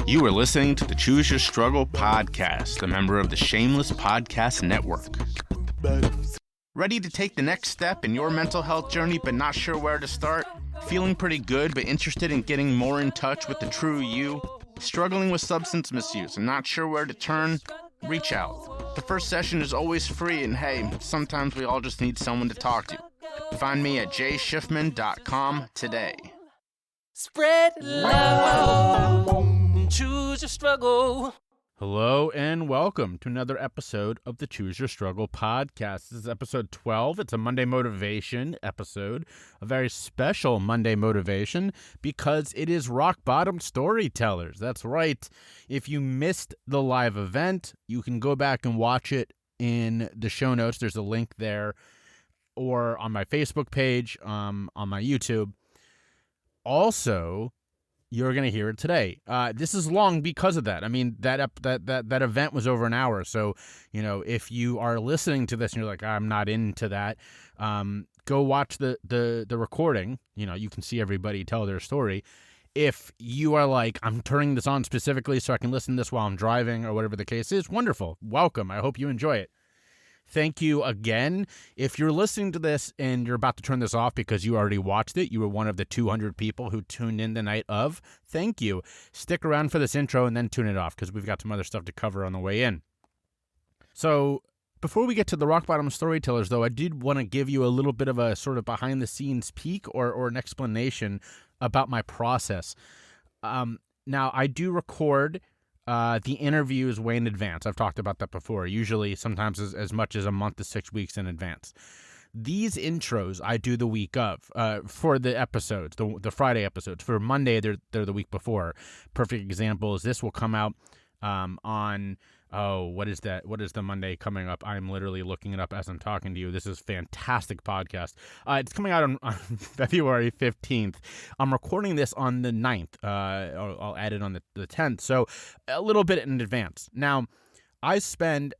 You are listening to the Choose Your Struggle podcast, a member of the Shameless Podcast Network. Ready to take the next step in your mental health journey but not sure where to start? Feeling pretty good but interested in getting more in touch with the true you? Struggling with substance misuse and not sure where to turn? Reach out. The first session is always free, and hey, sometimes we all just need someone to talk to. Find me at jshifman.com today. Spread love, choose your struggle. Hello and welcome to another episode of the Choose Your Struggle podcast. This is episode 12. It's a Monday motivation episode, a very special Monday motivation because it is Rock Bottom Storytellers. That's right. If you missed the live event, you can go back and watch it in the show notes. There's a link there or on my Facebook page, on my YouTube. Also, you're going to hear it today. This is long because of that. I mean, that event was over an hour. So, you know, if you are listening to this and you're like, I'm not into that, go watch the recording. You know, you can see everybody tell their story. If you are like, I'm turning this on specifically so I can listen to this while I'm driving or whatever the case is, wonderful. Welcome. I hope you enjoy it. Thank you again. If you're listening to this and you're about to turn this off because you already watched it, you were one of the 200 people who tuned in the night of, thank you. Stick around for this intro and then tune it off because we've got some other stuff to cover on the way in. So before we get to the Rock Bottom Storytellers, though, I did want to give you a little bit of a sort of behind-the-scenes peek or an explanation about my process. Now, I do record the interviews way in advance. I've talked about that before, usually sometimes as much as a month to 6 weeks in advance. These intros I do the week of for the episodes, the Friday episodes. For Monday, they're the week before. Perfect example is this will come out on, what is that? What is the Monday coming up? I'm literally looking it up as I'm talking to you. This is fantastic podcast. It's coming out on February 15th. I'm recording this on the 9th. I'll add it on the 10th. So a little bit in advance. Now, I spend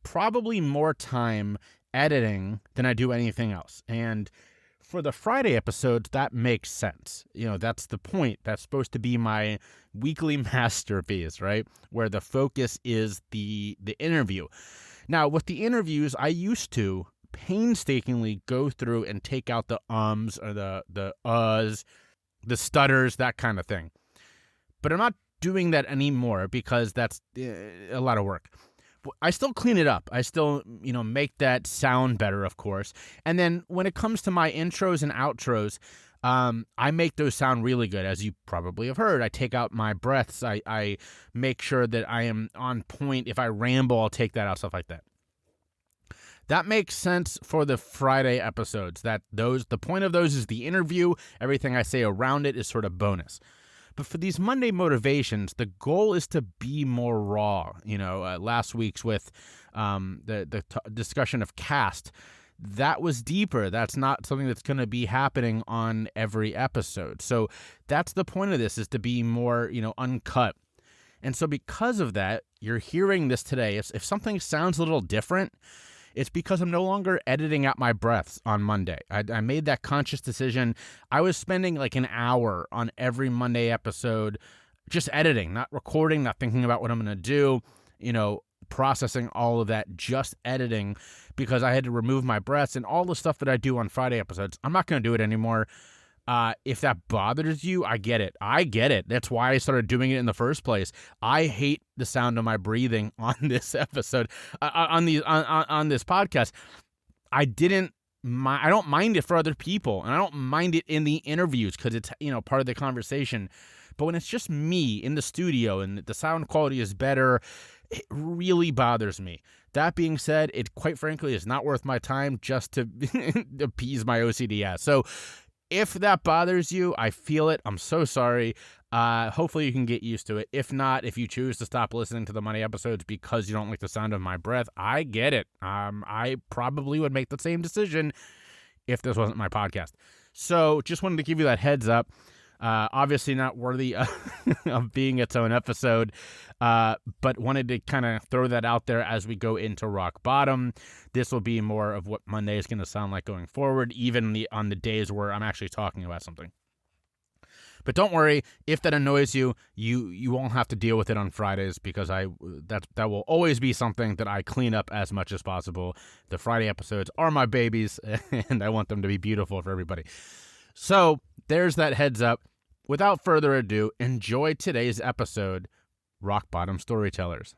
probably more time editing than I do anything else. And for the Friday episodes, that makes sense. You know, that's the point. That's supposed to be my weekly masterpiece, right? Where the focus is the interview. Now, with the interviews, I used to painstakingly go through and take out the ums or the uhs, the stutters, that kind of thing. But I'm not doing that anymore because that's a lot of work. I still clean it up. I still, make that sound better, of course. And then when it comes to my intros and outros, I make those sound really good, as you probably have heard. I take out my breaths. I make sure that I am on point. If I ramble, I'll take that out, stuff like that. That makes sense for the Friday episodes. The point of those is the interview. Everything I say around it is sort of bonus. But for these Monday motivations, the goal is to be more raw. Last week's with the discussion of caste, that was deeper. That's not something that's going to be happening on every episode. So that's the point of this, is to be more, uncut. And so because of that, you're hearing this today. If something sounds a little different, it's because I'm no longer editing out my breaths on Monday. I made that conscious decision. I was spending like an hour on every Monday episode just editing, not recording, not thinking about what I'm going to do, processing all of that, just editing, because I had to remove my breaths and all the stuff that I do on Friday episodes. I'm not going to do it anymore. If that bothers you, I get it. That's why I started doing it in the first place. I hate the sound of my breathing on this episode, on this podcast. I don't mind it for other people, and I don't mind it in the interviews because it's, part of the conversation. But when it's just me in the studio and the sound quality is better, it really bothers me. That being said, it quite frankly is not worth my time just to appease my OCD ass. So if that bothers you, I feel it. I'm so sorry. Hopefully you can get used to it. If not, if you choose to stop listening to the Monday episodes because you don't like the sound of my breath, I get it. I probably would make the same decision if this wasn't my podcast. So just wanted to give you that heads up. Obviously not worthy of being its own episode, but wanted to kind of throw that out there as we go into Rock Bottom. This will be more of what Monday is going to sound like going forward, even on the days where I'm actually talking about something. But don't worry, if that annoys you, you won't have to deal with it on Fridays, because that will always be something that I clean up as much as possible. The Friday episodes are my babies, and I want them to be beautiful for everybody. So there's that heads up. Without further ado, enjoy today's episode, Rock Bottom Storytellers.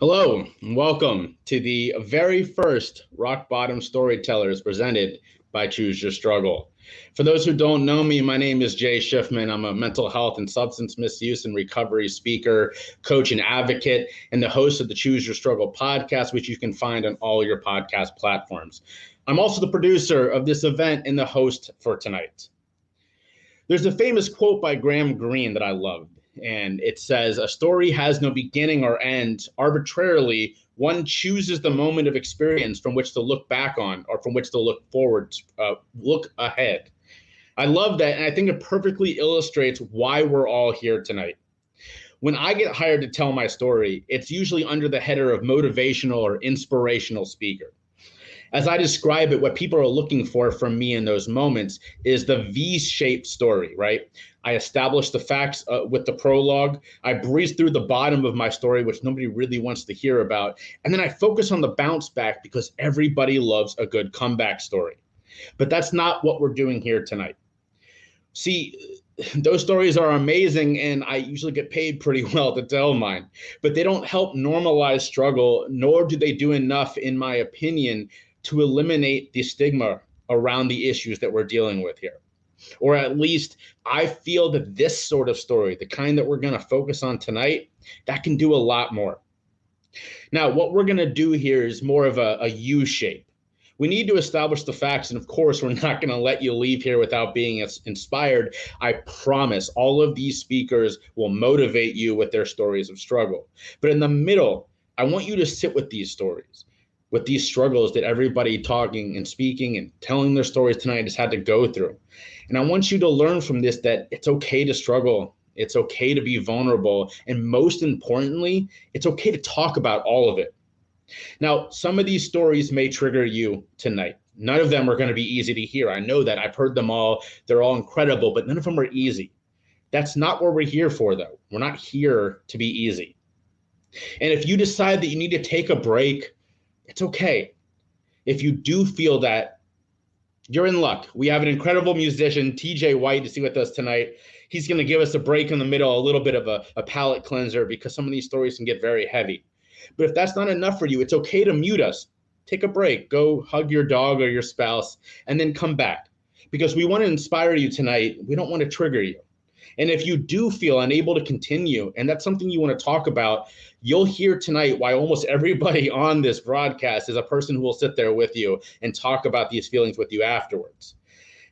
Hello, and welcome to the very first Rock Bottom Storytellers presented by Choose Your Struggle. For those who don't know me, my name is Jay Shifman. I'm a mental health and substance misuse and recovery speaker, coach, and advocate, and the host of the Choose Your Struggle podcast, which you can find on all your podcast platforms. I'm also the producer of this event and the host for tonight. There's a famous quote by Graham Greene that I love. And it says, "A story has no beginning or end. Arbitrarily, one chooses the moment of experience from which to look back on or from which to look forward, look ahead." I love that. And I think it perfectly illustrates why we're all here tonight. When I get hired to tell my story, it's usually under the header of motivational or inspirational speaker. As I describe it, what people are looking for from me in those moments is the V-shaped story, right? I establish the facts with the prologue. I breeze through the bottom of my story, which nobody really wants to hear about. And then I focus on the bounce back because everybody loves a good comeback story. But that's not what we're doing here tonight. See, those stories are amazing, and I usually get paid pretty well to tell mine. But they don't help normalize struggle, nor do they do enough, in my opinion, to eliminate the stigma around the issues that we're dealing with here. Or at least I feel that this sort of story, the kind that we're going to focus on tonight, that can do a lot more. Now, what we're going to do here is more of a U shape. We need to establish the facts, and of course, we're not going to let you leave here without being inspired. I promise all of these speakers will motivate you with their stories of struggle. But in the middle, I want you to sit with these stories, with these struggles that everybody talking and speaking and telling their stories tonight has had to go through. And I want you to learn from this that it's okay to struggle. It's okay to be vulnerable. And most importantly, it's okay to talk about all of it. Now, some of these stories may trigger you tonight. None of them are going to be easy to hear. I know that. I've heard them all. They're all incredible, but none of them are easy. That's not what we're here for, though. We're not here to be easy. And if you decide that you need to take a break, it's okay. If you do feel that, you're in luck. We have an incredible musician, TJ White, to sing with us tonight. He's going to give us a break in the middle, a little bit of a palate cleanser, because some of these stories can get very heavy. But if that's not enough for you, it's okay to mute us. Take a break. Go hug your dog or your spouse, and then come back. Because we want to inspire you tonight. We don't want to trigger you. And if you do feel unable to continue, and that's something you want to talk about, you'll hear tonight why almost everybody on this broadcast is a person who will sit there with you and talk about these feelings with you afterwards.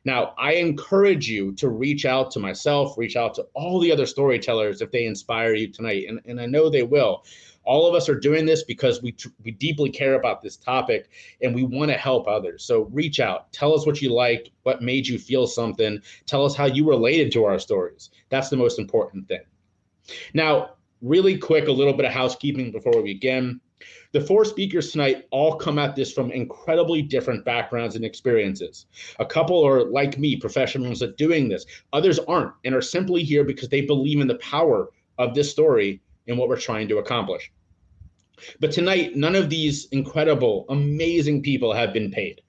Now, I encourage you to reach out to myself, reach out to all the other storytellers if they inspire you tonight, and I know they will. All of us are doing this because we deeply care about this topic and we want to help others. So reach out. Tell us what you liked, what made you feel something. Tell us how you related to our stories. That's the most important thing. Now, really quick, a little bit of housekeeping before we begin. The four speakers tonight all come at this from incredibly different backgrounds and experiences. A couple are, like me, professionals at doing this. Others aren't and are simply here because they believe in the power of this story and what we're trying to accomplish. But tonight, none of these incredible, amazing people have been paid.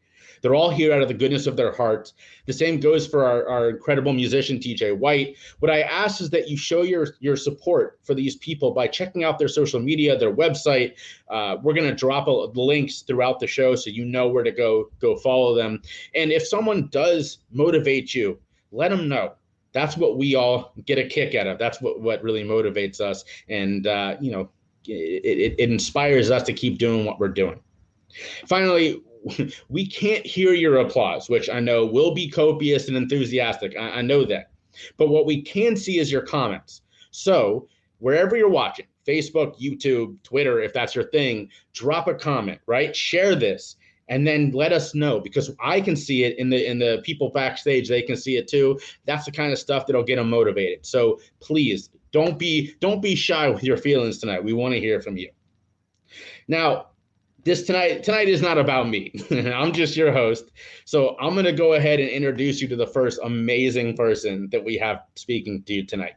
They're all here out of the goodness of their hearts. The same goes for our incredible musician, TJ White. What I ask is that you show your support for these people by checking out their social media, their website. We're going to drop the links throughout the show so you know where to go follow them. And if someone does motivate you, let them know. That's what we all get a kick out of. That's what really motivates us. And, it inspires us to keep doing what we're doing. Finally, we can't hear your applause, which I know will be copious and enthusiastic. I know that. But what we can see is your comments. So wherever you're watching, Facebook, YouTube, Twitter, if that's your thing, drop a comment, right? Share this. And then let us know, because I can see it in the people backstage. They can see it too. That's the kind of stuff that'll get them motivated. So please don't be shy with your feelings tonight. We want to hear from you. Now, tonight is not about me. I'm just your host. So I'm going to go ahead and introduce you to the first amazing person that we have speaking to you tonight.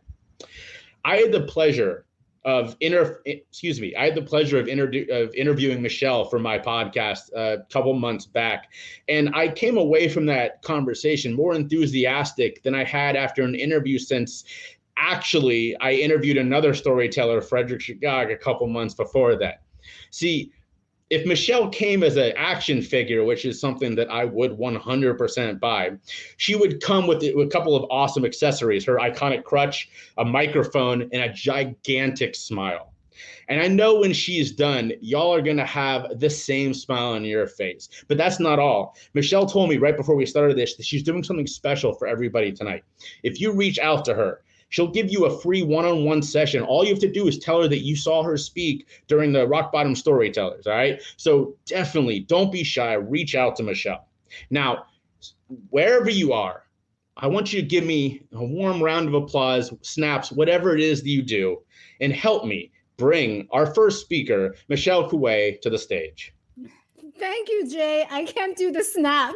I had the pleasure of interviewing Michelle for my podcast a couple months back. And I came away from that conversation more enthusiastic than I had after an interview, since actually I interviewed another storyteller, Freddie Chicag, a couple months before that. See, if Michelle came as an action figure, which is something that I would 100% buy, she would come with a couple of awesome accessories, her iconic crutch, a microphone, and a gigantic smile. And I know when she's done, y'all are going to have the same smile on your face. But that's not all. Michelle told me right before we started this that she's doing something special for everybody tonight. If you reach out to her, she'll give you a free one-on-one session. All you have to do is tell her that you saw her speak during the Rock Bottom Storytellers, all right? So definitely don't be shy. Reach out to Michelle. Now, wherever you are, I want you to give me a warm round of applause, snaps, whatever it is that you do, and help me bring our first speaker, Michelle Seodot, to the stage. Thank you, Jay. I can't do the snap.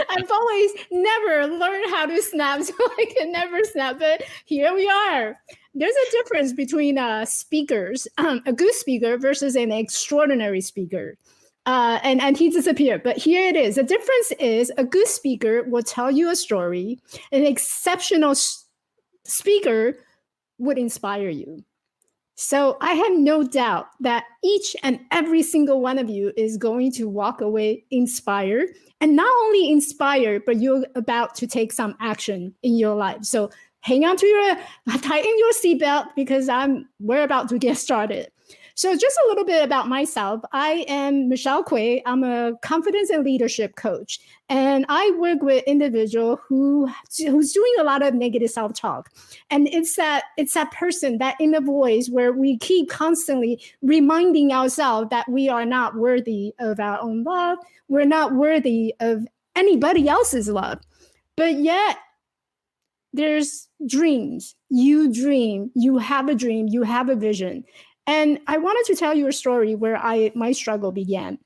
I've always never learned how to snap, so I can never snap. But here we are. There's a difference between speakers, a good speaker versus an extraordinary speaker. And he disappeared. But here it is. The difference is a good speaker will tell you a story. An exceptional speaker would inspire you. So I have no doubt that each and every single one of you is going to walk away inspired, and not only inspired, but you're about to take some action in your life. So tighten your seatbelt, because we're about to get started. So just a little bit about myself. I am Michelle Seodot. I'm a confidence and leadership coach. And I work with individuals who's doing a lot of negative self-talk. And it's that person, that inner voice where we keep constantly reminding ourselves that we are not worthy of our own love. We're not worthy of anybody else's love. But yet, there's dreams. You dream. You have a dream. You have a vision. And I wanted to tell you a story where my struggle began.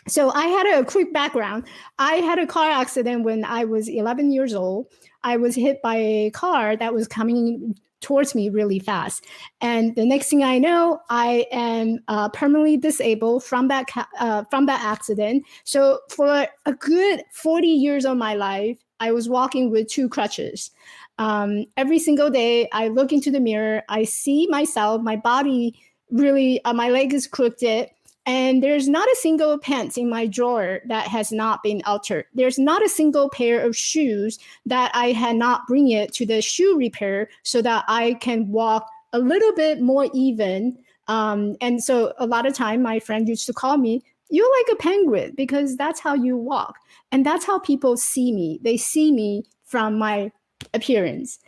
So I had a quick background. I had a car accident when I was 11 years old. I was hit by a car that was coming towards me really fast. And the next thing I know, I am permanently disabled from that accident. So for a good 40 years of my life, I was walking with 2 crutches. Every single day, I look into the mirror, I see myself, my body really, my leg is crooked, and there's not a single pants in my drawer that has not been altered. There's not a single pair of shoes that I had not bring it to the shoe repair so that I can walk a little bit more even. And so a lot of time, my friend used to call me, "You're like a penguin," because that's how you walk. And that's how people see me. They see me from my appearance.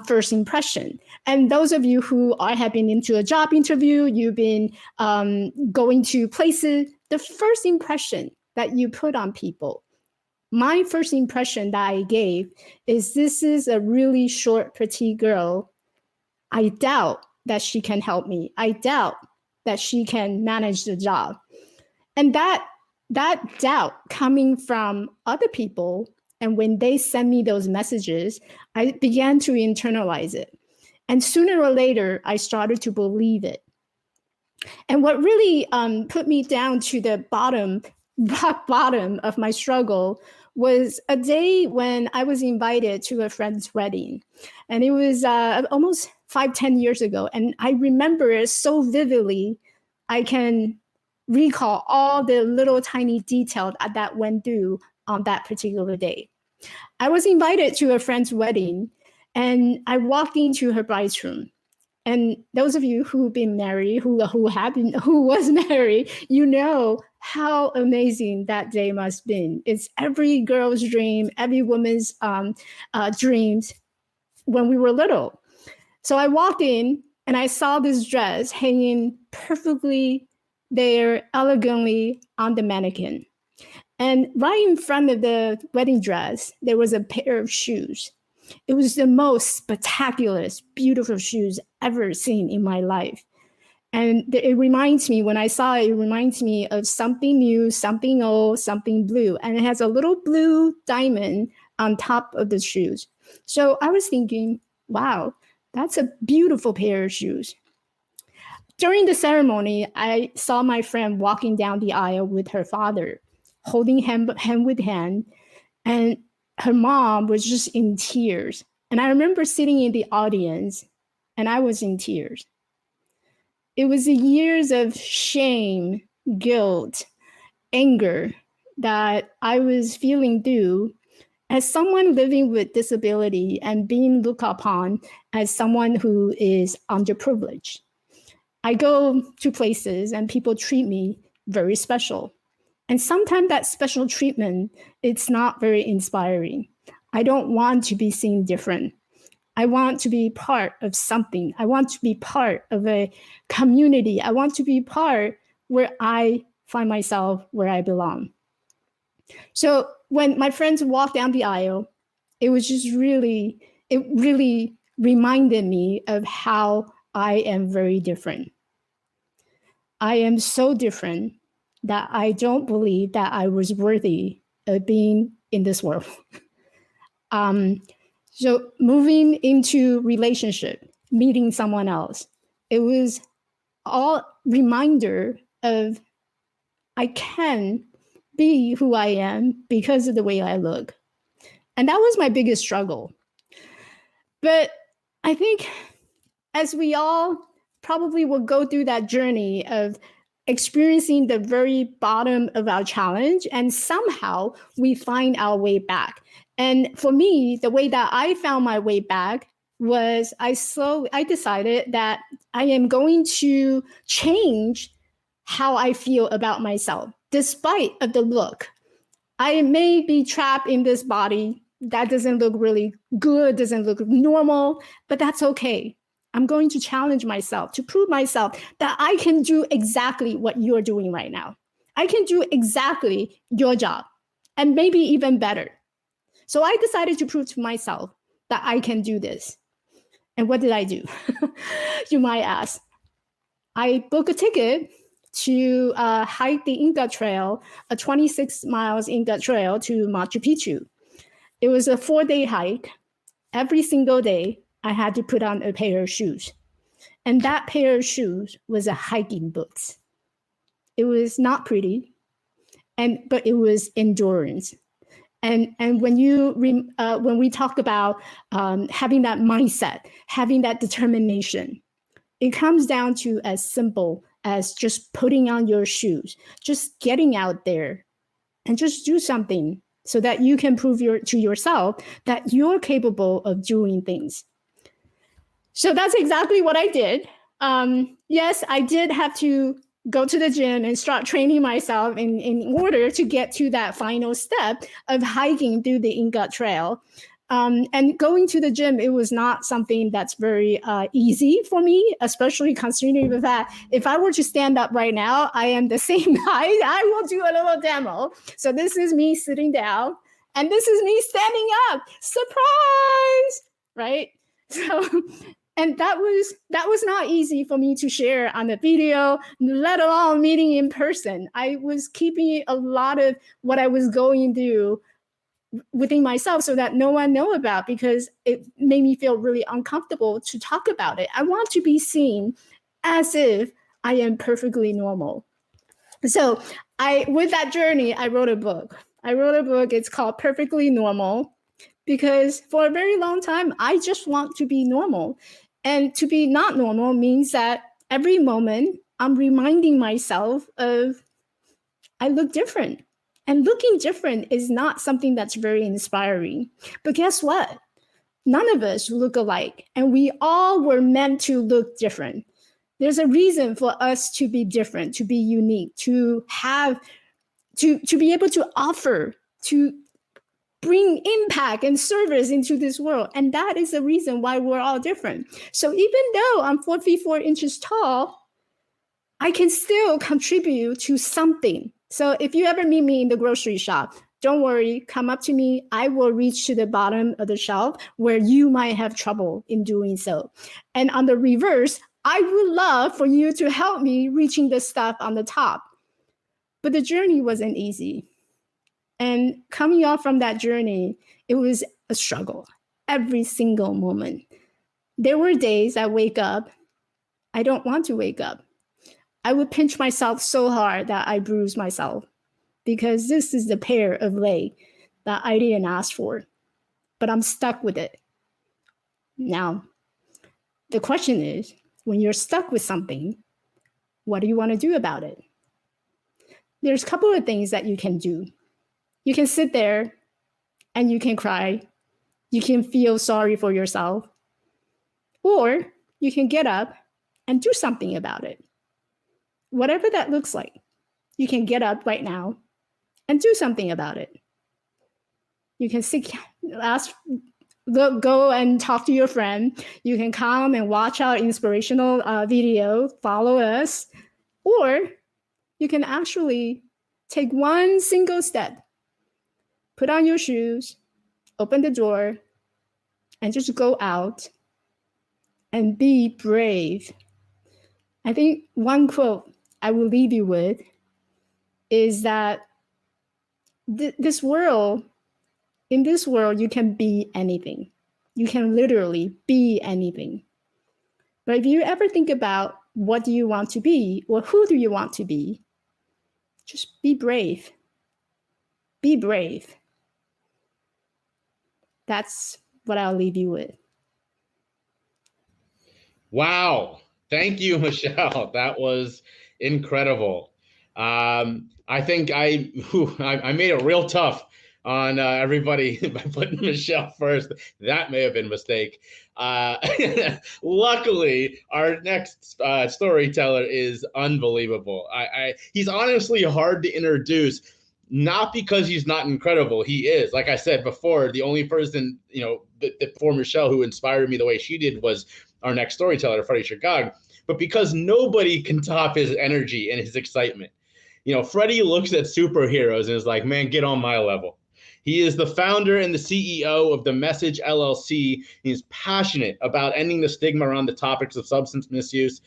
First impression. And those of you who have been into a job interview, you've been going to places, the first impression that you put on people, my first impression that I gave is, this is a really short, petite girl. I doubt that she can help me. I doubt that she can manage the job. And that doubt coming from other people, and when they send me those messages, I began to internalize it. And sooner or later, I started to believe it. And what really put me down to the rock bottom of my struggle was a day when I was invited to a friend's wedding. And it was almost 5-10 years ago. And I remember it so vividly. I can recall all the little tiny details that went through on that particular day. I was invited to a friend's wedding, and I walked into her bride's room. And those of you who've been married, who was married, you know how amazing that day must have been. It's every girl's dream, every woman's dreams. when we were little. So I walked in and I saw this dress hanging perfectly there, elegantly on the mannequin. And right in front of the wedding dress, there was a pair of shoes. It was the most spectacular, beautiful shoes ever seen in my life. And it reminds me, when I saw it, it reminds me of something new, something old, something blue. And it has a little blue diamond on top of the shoes. So I was thinking, wow, that's a beautiful pair of shoes. During the ceremony, I saw my friend walking down the aisle with her father, holding hand with hand. And her mom was just in tears. And I remember sitting in the audience, and I was in tears. It was the years of shame, guilt, anger that I was feeling through as someone living with disability and being looked upon as someone who is underprivileged. I go to places and people treat me very special. And sometimes that special treatment, it's not very inspiring. I don't want to be seen different. I want to be part of something. I want to be part of a community. I want to be part where I find myself where I belong. So when my friends walked down the aisle, it really reminded me of how I am very different. I am so different that I don't believe that I was worthy of being in this world. So moving into relationship, meeting someone else, it was all reminder of I can be who I am because of the way I look. And that was my biggest struggle. But I think as we all probably will go through that journey of experiencing the very bottom of our challenge, and somehow we find our way back. And for me, the way that I found my way back was I decided that I am going to change how I feel about myself, despite of the look. I may be trapped in this body that doesn't look really good, doesn't look normal, but that's okay. I'm going to challenge myself to prove myself that I can do exactly what you're doing right now. I can do exactly your job and maybe even better. So I decided to prove to myself that I can do this. And what did I do? You might ask. I booked a ticket to hike the Inca Trail, a 26 miles Inca Trail to Machu Picchu. It was a 4-day hike. Every single day, I had to put on a pair of shoes. And that pair of shoes was a hiking boots. It was not pretty, but it was endurance. And when we talk about having that mindset, having that determination, it comes down to as simple as just putting on your shoes, just getting out there and just do something so that you can prove to yourself that you're capable of doing things. So that's exactly what I did. Yes, I did have to go to the gym and start training myself in order to get to that final step of hiking through the Inca Trail. And going to the gym, it was not something that's very easy for me, especially considering the fact if I were to stand up right now, I am the same height. I will do a little demo. So this is me sitting down, and this is me standing up. Surprise, right? So, and that was not easy for me to share on the video, let alone meeting in person. I was keeping a lot of what I was going through within myself so that no one know about, because it made me feel really uncomfortable to talk about it. I want to be seen as if I am perfectly normal. So with that journey, I wrote a book. It's called Perfectly Normal, because for a very long time, I just want to be normal. And to be not normal means that every moment I'm reminding myself of I look different. And looking different is not something that's very inspiring. But guess what? None of us look alike, and we all were meant to look different. There's a reason for us to be different, to be unique, to have, to be able to offer, to bring impact and service into this world. And that is the reason why we're all different. So even though I'm 4 feet 4 inches tall, I can still contribute to something. So if you ever meet me in the grocery shop, don't worry, come up to me. I will reach to the bottom of the shelf where you might have trouble in doing so. And on the reverse, I would love for you to help me reaching the stuff on the top. But the journey wasn't easy. And coming off from that journey, it was a struggle every single moment. There were days I wake up, I don't want to wake up. I would pinch myself so hard that I bruise myself because this is the pair of leg that I didn't ask for, but I'm stuck with it. Now, the question is, when you're stuck with something, what do you want to do about it? There's a couple of things that you can do. You can sit there and you can cry. You can feel sorry for yourself. Or you can get up and do something about it. Whatever that looks like, you can get up right now and do something about it. You can go and talk to your friend. You can come and watch our inspirational video, follow us, or you can actually take one single step. Put on your shoes, open the door, and just go out and be brave. I think one quote I will leave you with is that in this world, you can be anything. You can literally be anything. But if you ever think about what do you want to be or who do you want to be, just be brave. Be brave. That's what I'll leave you with. Wow. Thank you, Michelle. That was incredible. I think I made it real tough on everybody by putting Michelle first. That may have been a mistake. Luckily, our next storyteller is unbelievable. He's honestly hard to introduce, not because he's not incredible. He is. Like I said before, the only person, before Michelle who inspired me the way she did was our next storyteller, Freddie Chicag. But because nobody can top his energy and his excitement. Freddie looks at superheroes and is like, man, get on my level. He is the founder and the CEO of The Message LLC. He's passionate about ending the stigma around the topics of substance misuse.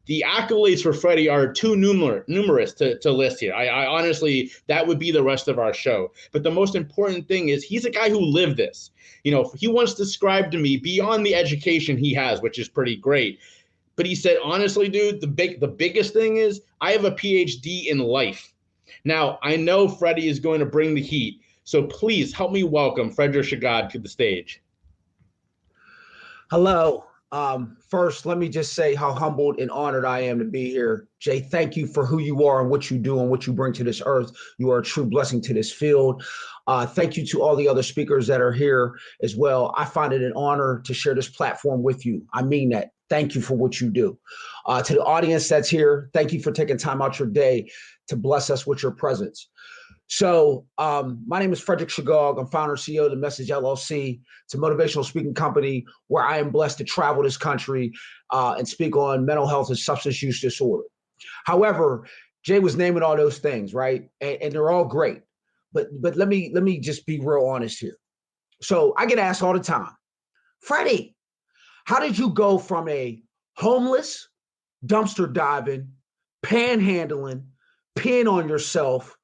The accolades for Freddie are too numerous to list here. I honestly, that would be the rest of our show. But the most important thing is he's a guy who lived this. He once described to me, beyond the education he has, which is pretty great, but he said, honestly, dude, the biggest thing is I have a PhD in life. Now, I know Freddie is going to bring the heat, so please help me welcome Freddie Chicag to the stage. Hello. First, let me just say how humbled and honored I am to be here. Jay, thank you for who you are and what you do and what you bring to this earth. You are a true blessing to this field. Thank you to all the other speakers that are here as well. I find it an honor to share this platform with you. I mean that. Thank you for what you do. To the audience that's here, thank you for taking time out your day to bless us with your presence. So my name is Freddie Chicag. I'm founder and CEO of The Message LLC. It's a motivational speaking company where I am blessed to travel this country and speak on mental health and substance use disorder. However, Jay was naming all those things, right? And they're all great. But let me just be real honest here. So I get asked all the time, Freddie, how did you go from a homeless, dumpster diving, panhandling, peeing on yourself,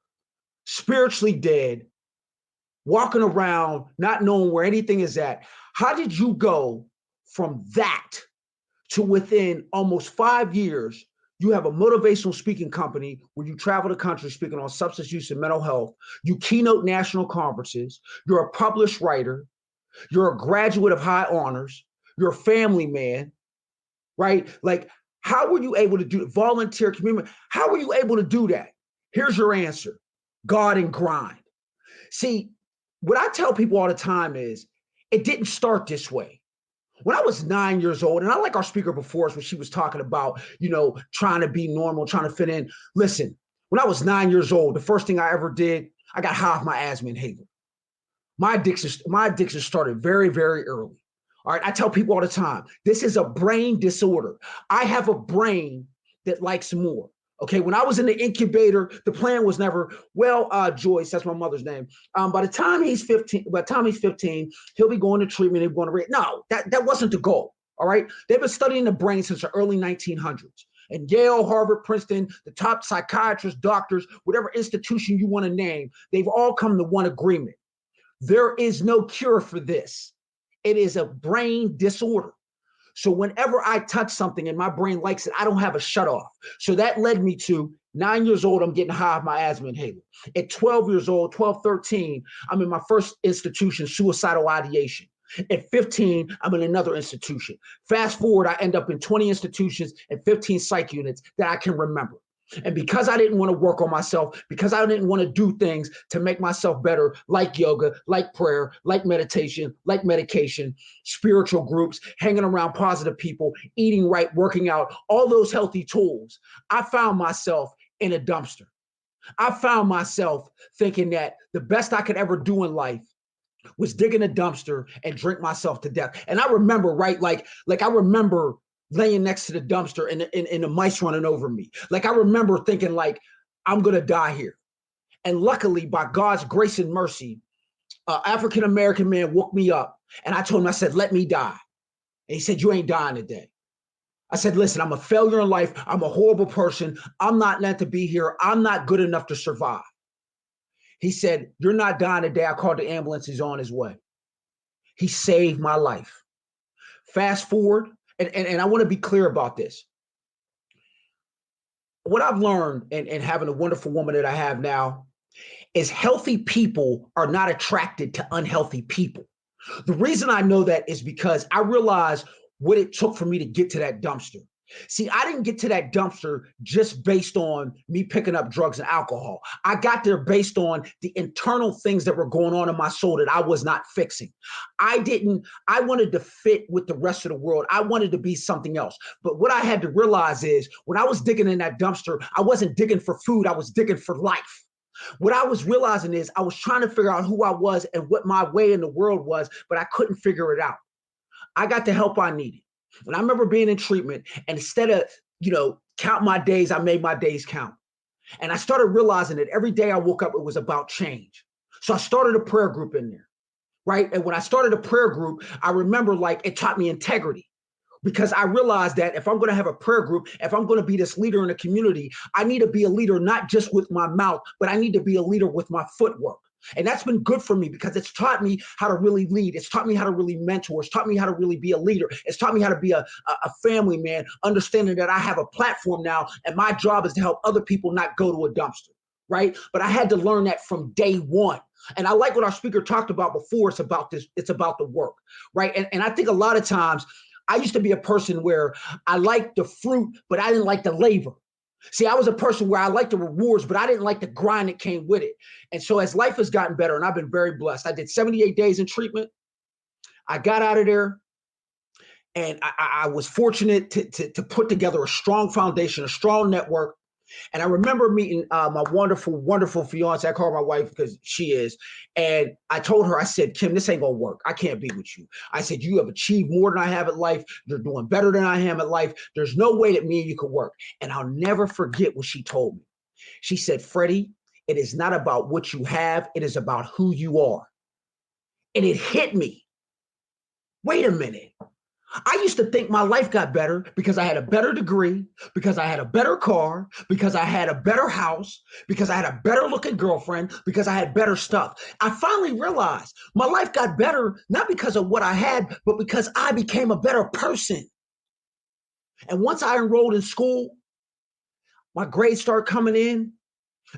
spiritually dead, walking around, not knowing where anything is at? How did you go from that to within almost 5 years, you have a motivational speaking company where you travel the country speaking on substance use and mental health, you keynote national conferences, you're a published writer, you're a graduate of high honors, you're a family man, right? Like, how were you able to do volunteer community? How were you able to do that? Here's your answer. God and grind. See, what I tell people all the time is it didn't start this way. When I was 9 years old, and I like our speaker before us when she was talking about, trying to be normal, trying to fit in. Listen, when I was 9 years old, the first thing I ever did, I got high off my asthma inhaler. My addiction started very, very early. All right. I tell people all the time, this is a brain disorder. I have a brain that likes more. Okay. When I was in the incubator, the plan was never, Joyce, that's my mother's name. By the time he's 15, he'll be going to treatment. He'll be going to read. No, that wasn't the goal. All right. They've been studying the brain since the early 1900s. And Yale, Harvard, Princeton, the top psychiatrists, doctors, whatever institution you want to name, they've all come to one agreement. There is no cure for this. It is a brain disorder. So whenever I touch something and my brain likes it, I don't have a shut off. So that led me to 9 years old, I'm getting high off my asthma inhaler. At 12 years old, 12, 13, I'm in my first institution, suicidal ideation. At 15, I'm in another institution. Fast forward, I end up in 20 institutions and 15 psych units that I can remember. And because I didn't want to work on myself, because I didn't want to do things to make myself better, like yoga, like prayer, like meditation, like medication, spiritual groups, hanging around positive people, eating right, working out, all those healthy tools, I found myself in a dumpster. I found myself thinking that the best I could ever do in life was dig in a dumpster and drink myself to death. And I remember, right, like I remember laying next to the dumpster and the mice running over me. Like I remember thinking like, I'm going to die here. And luckily, by God's grace and mercy, an African-American man woke me up and I told him, I said, let me die. And he said, you ain't dying today. I said, listen, I'm a failure in life. I'm a horrible person. I'm not meant to be here. I'm not good enough to survive. He said, you're not dying today. I called the ambulance. He's on his way. He saved my life. Fast forward, and I want to be clear about this. What I've learned and having a wonderful woman that I have now is healthy people are not attracted to unhealthy people. The reason I know that is because I realized what it took for me to get to that dumpster. See, I didn't get to that dumpster just based on me picking up drugs and alcohol. I got there based on the internal things that were going on in my soul that I was not fixing. I wanted to fit with the rest of the world. I wanted to be something else. But what I had to realize is when I was digging in that dumpster, I wasn't digging for food. I was digging for life. What I was realizing is I was trying to figure out who I was and what my way in the world was, but I couldn't figure it out. I got the help I needed. And I remember being in treatment, and instead of, count my days, I made my days count. And I started realizing that every day I woke up, it was about change. So I started a prayer group in there, right? And when I started a prayer group, I remember it taught me integrity, because I realized that if I'm going to have a prayer group, if I'm going to be this leader in the community, I need to be a leader, not just with my mouth, but I need to be a leader with my footwork. And that's been good for me because it's taught me how to really lead. It's taught me how to really mentor. It's taught me how to really be a leader. It's taught me how to be a family man, understanding that I have a platform now and my job is to help other people not go to a dumpster, right? But I had to learn that from day one. And I like what our speaker talked about before. It's about this. It's about the work, right? And I think a lot of times I used to be a person where I liked the fruit, but I didn't like the labor. See, I was a person where I liked the rewards, but I didn't like the grind that came with it. And so as life has gotten better, and I've been very blessed, I did 78 days in treatment. I got out of there, and I was fortunate to put together a strong foundation, a strong network. And I remember meeting my wonderful, wonderful fiance. I call her my wife because she is. And I told her, I said, Kim, this ain't going to work. I can't be with you. I said, you have achieved more than I have in life. You're doing better than I am in life. There's no way that me and you could work. And I'll never forget what she told me. She said, Freddie, it is not about what you have. It is about who you are. And it hit me. Wait a minute. I used to think my life got better because I had a better degree, because I had a better car, because I had a better house, because I had a better looking girlfriend, because I had better stuff. I finally realized my life got better, not because of what I had, but because I became a better person. And once I enrolled in school, my grades started coming in.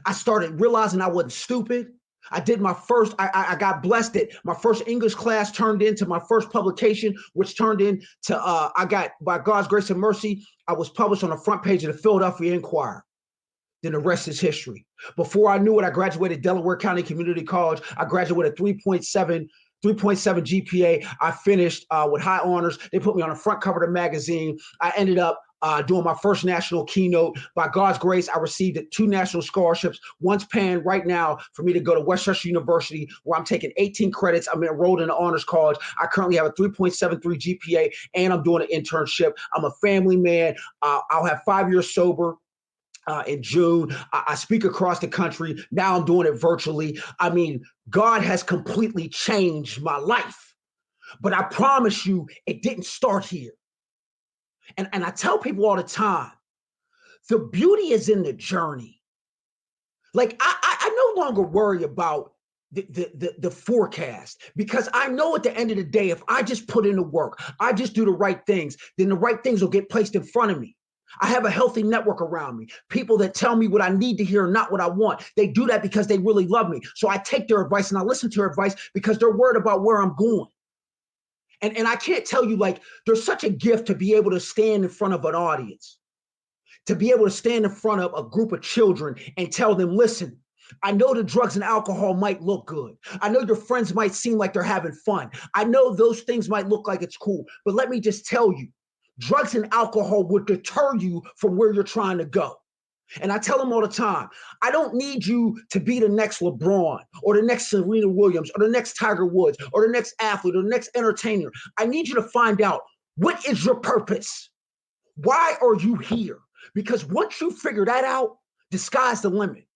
I started realizing I wasn't stupid. I did my first, I got blessed that my first English class turned into my first publication, which turned into, I got, by God's grace and mercy, I was published on the front page of the Philadelphia Inquirer. Then the rest is history. Before I knew it, I graduated Delaware County Community College. I graduated 3.7 GPA. I finished with high honors. They put me on the front cover of the magazine. I ended up doing my first national keynote. By God's grace, I received 2 national scholarships. One's paying right now for me to go to Westchester University, where I'm taking 18 credits. I'm enrolled in an honors college. I currently have a 3.73 GPA, and I'm doing an internship. I'm a family man. I'll have 5 years sober. In June, I speak across the country. Now I'm doing it virtually. I mean, God has completely changed my life. But I promise you, it didn't start here. And I tell people all the time, the beauty is in the journey. Like I no longer worry about the forecast, because I know at the end of the day, if I just put in the work, I just do the right things, then the right things will get placed in front of me. I have a healthy network around me, people that tell me what I need to hear, not what I want. They do that because they really love me. So I take their advice and I listen to their advice because they're worried about where I'm going. And I can't tell you, like, there's such a gift to be able to stand in front of an audience, to be able to stand in front of a group of children and tell them, listen, I know the drugs and alcohol might look good. I know your friends might seem like they're having fun. I know those things might look like it's cool, but let me just tell you, drugs and alcohol would deter you from where you're trying to go. And I tell them all the time, I don't need you to be the next LeBron or the next Serena Williams or the next Tiger Woods or the next athlete or the next entertainer. I need you to find out, what is your purpose? Why are you here? Because once you figure that out, the sky's the limit.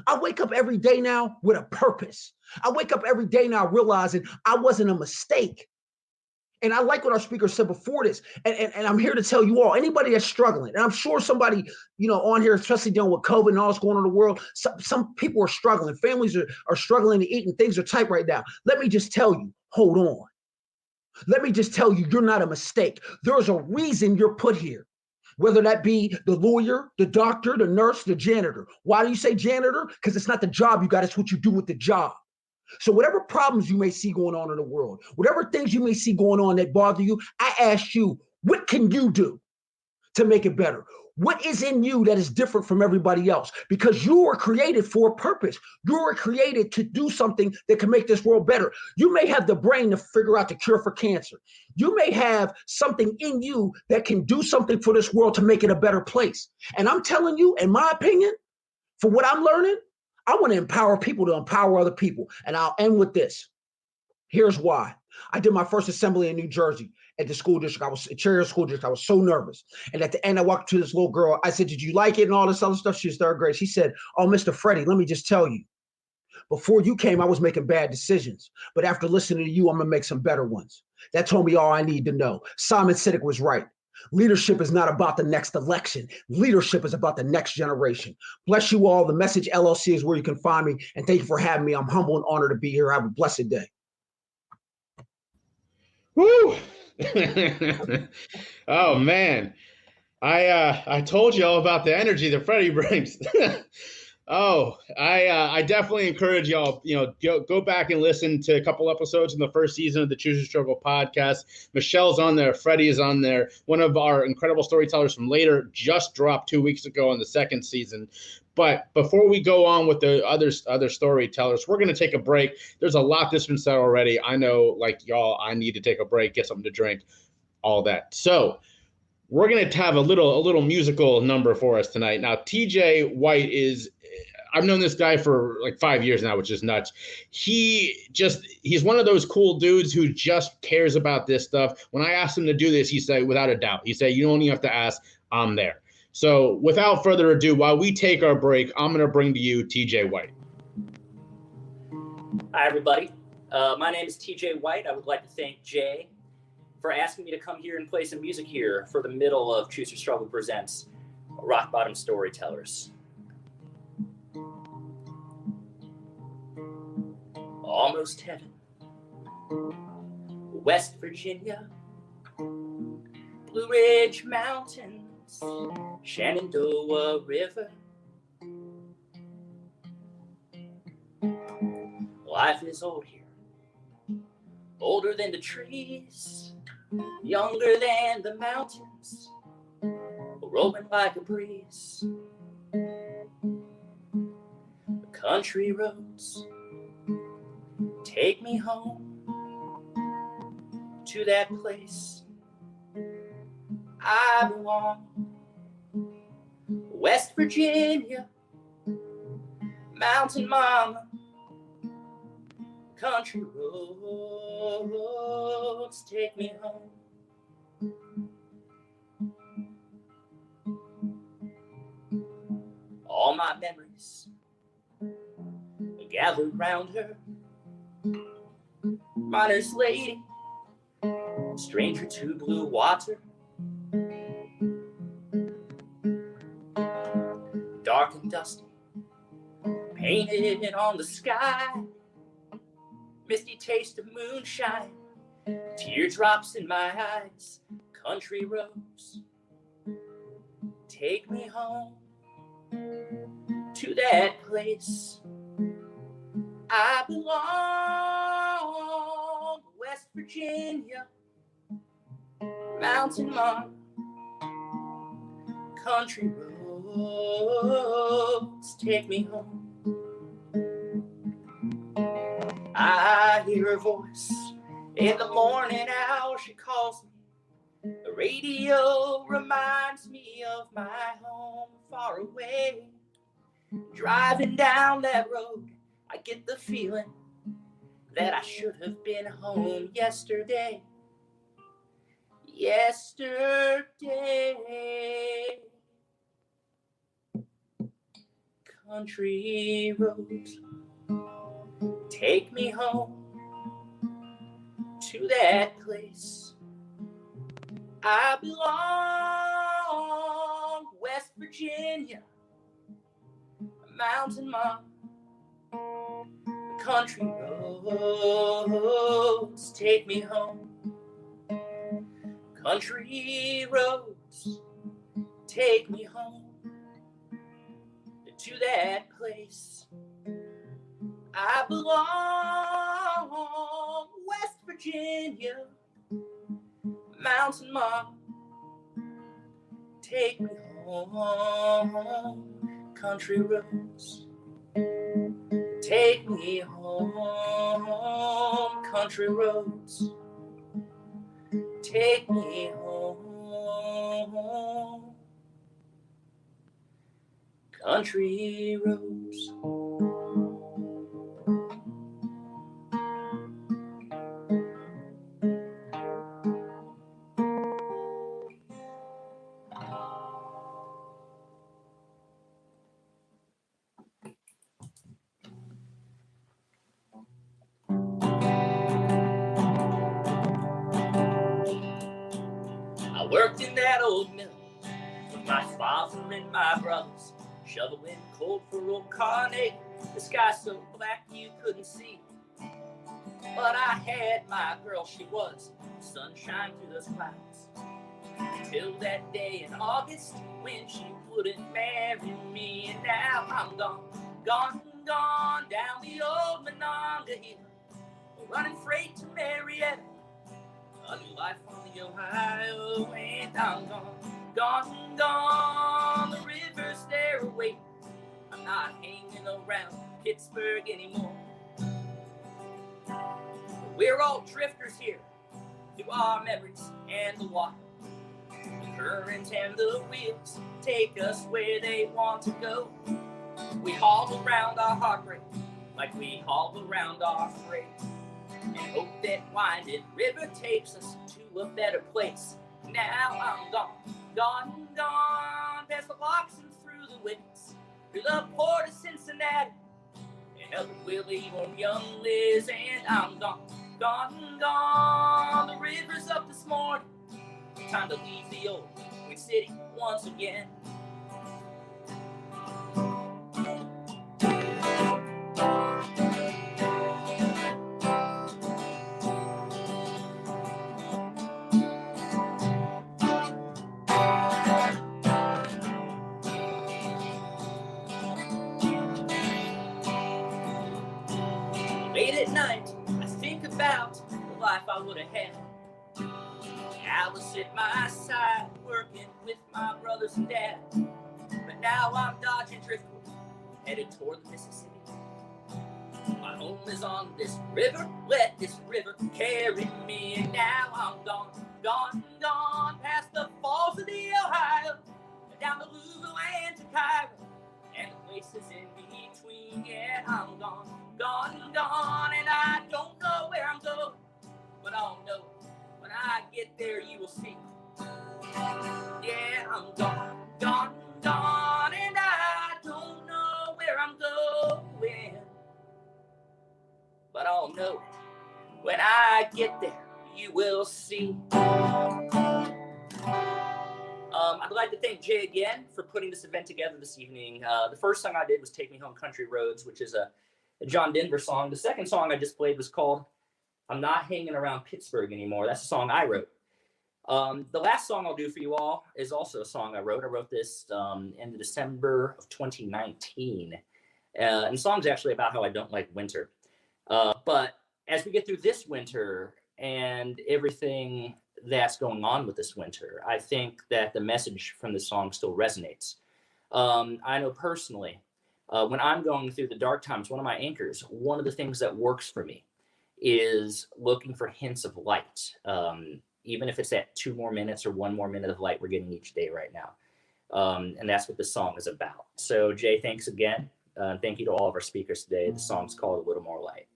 I wake up every day now with a purpose. I wake up every day now realizing I wasn't a mistake. And I like what our speaker said before this. And I'm here to tell you all, anybody that's struggling, and I'm sure somebody, on here, especially dealing with COVID and all that's going on in the world, some people are struggling. Families are struggling to eat and things are tight right now. Let me just tell you, hold on. Let me just tell you, you're not a mistake. There's a reason you're put here. Whether that be the lawyer, the doctor, the nurse, the janitor. Why do you say janitor? Because it's not the job you got, it's what you do with the job. So whatever problems you may see going on in the world, whatever things you may see going on that bother you, I ask you, what can you do to make it better? What is in you that is different from everybody else? Because you were created for a purpose. You were created to do something that can make this world better. You may have the brain to figure out the cure for cancer. You may have something in you that can do something for this world to make it a better place. And I'm telling you, in my opinion, for what I'm learning, I want to empower people to empower other people. And I'll end with this. Here's why. I did my first assembly in New Jersey at the school district. I was a chair of the school district. I was so nervous. And at the end, I walked to this little girl. I said, did you like it and all this other stuff? She was third grade. She said, oh, Mr. Freddie, let me just tell you, before you came, I was making bad decisions. But after listening to you, I'm going to make some better ones. That told me all I need to know. Simon Sinek was right. Leadership is not about the next election. Leadership is about the next generation. Bless you all. The Message LLC is where you can find me. And thank you for having me. I'm humble and honored to be here. Have a blessed day. Woo! Oh man, I told you all about the energy that Freddie brings. I definitely encourage y'all, go back and listen to a couple episodes in the first season of the Choose Your Struggle podcast. Michelle's on there. Freddie is on there. One of our incredible storytellers from later just dropped 2 weeks ago in the second season. But before we go on with the other storytellers, we're going to take a break. There's a lot that's been said already. I know, like y'all, I need to take a break, get something to drink, all that. So we're going to have a little musical number for us tonight. Now, TJ White I've known this guy for like 5 years now, which is nuts. He's one of those cool dudes who just cares about this stuff. When I asked him to do this, he said, without a doubt, he said, you don't even have to ask, I'm there. So without further ado, while we take our break, I'm going to bring to you TJ White. Hi, everybody. My name is TJ White. I would like to thank Jay for asking me to come here and play some music here for the middle of Choose Your Struggle Presents Rock Bottom Storytellers. Almost heaven, West Virginia, Blue Ridge Mountains, Shenandoah River. Life is old here, older than the trees, younger than the mountains, rolling like a breeze. The country roads take me home to that place I belong. West Virginia, mountain mama, country roads take me home. All my memories gathered round her. Miner's lady, stranger to blue water. Dark and dusty, painted on the sky. Misty taste of moonshine, teardrops in my eyes. Country roads take me home to that place I belong. West Virginia, mountain mama, country roads take me home. I hear her voice in the morning hour. She calls me. The radio reminds me of my home far away. Driving down that road, I get the feeling that I should have been home yesterday. Yesterday. Country roads take me home to that place I belong. West Virginia, mountain mama, country roads take me home. Country roads take me home to that place I belong. West Virginia, mountain mama, take me home. Country roads take me home. Country roads take me home. Country roads. I worked in that old mill with my father and my brothers, shoveling coal for old Carnegie. The sky so black you couldn't see. But I had my girl, she was sunshine through those clouds. Till that day in August when she wouldn't marry me. And now I'm gone, gone, gone down the old Monongah Hill, running freight to Marietta, a new life on the Ohio. And I'm gone, gone, gone, the river's there away. I'm not hanging around Pittsburgh anymore. We're all drifters here through our memories and the water. The current and the wheels take us where they want to go. We haul around our heartbreak like we haul around our freight, and hope that winding river takes us to a better place. Now I'm gone, gone, gone, past the locks and through the wickets, through the port of Cincinnati, and up at Willie on young Liz. And I'm gone, gone, gone, the river's up this morning. Time to leave the old Queen City once again. Late at night, I think about the life I would have had. Alice at my side, working with my brothers and dad. But now I'm dodging driftwood, headed toward the Mississippi. My home is on this river, let this river carry me. And now I'm gone, Gone, gone past the falls of the Ohio, down the Louisville and to Cairo, and the places in between. Yeah, I'm gone, gone, gone, and I don't know where I'm going, but I'll know when I get there you will see. Yeah, I'm gone, gone, gone, and I don't know where I'm going, but I'll know when I get there you will see. I'd like to thank Jay again for putting this event together this evening. The first song I did was Take Me Home Country Roads, which is a John Denver song. The second song I just played was called I'm Not Hanging Around Pittsburgh Anymore. That's a song I wrote. The last song I'll do for you all is also a song I wrote. I wrote this in December of 2019. And the song's actually about how I don't like winter. But as we get through this winter and everything that's going on with this winter, I think that the message from this song still resonates. I know personally, when I'm going through the dark times, one of my anchors, one of the things that works for me is looking for hints of light, even if it's that 2 more minutes or 1 more minute of light we're getting each day right now. And that's what this song is about. So Jay, thanks again. Thank you to all of our speakers today. The song's called A Little More Light.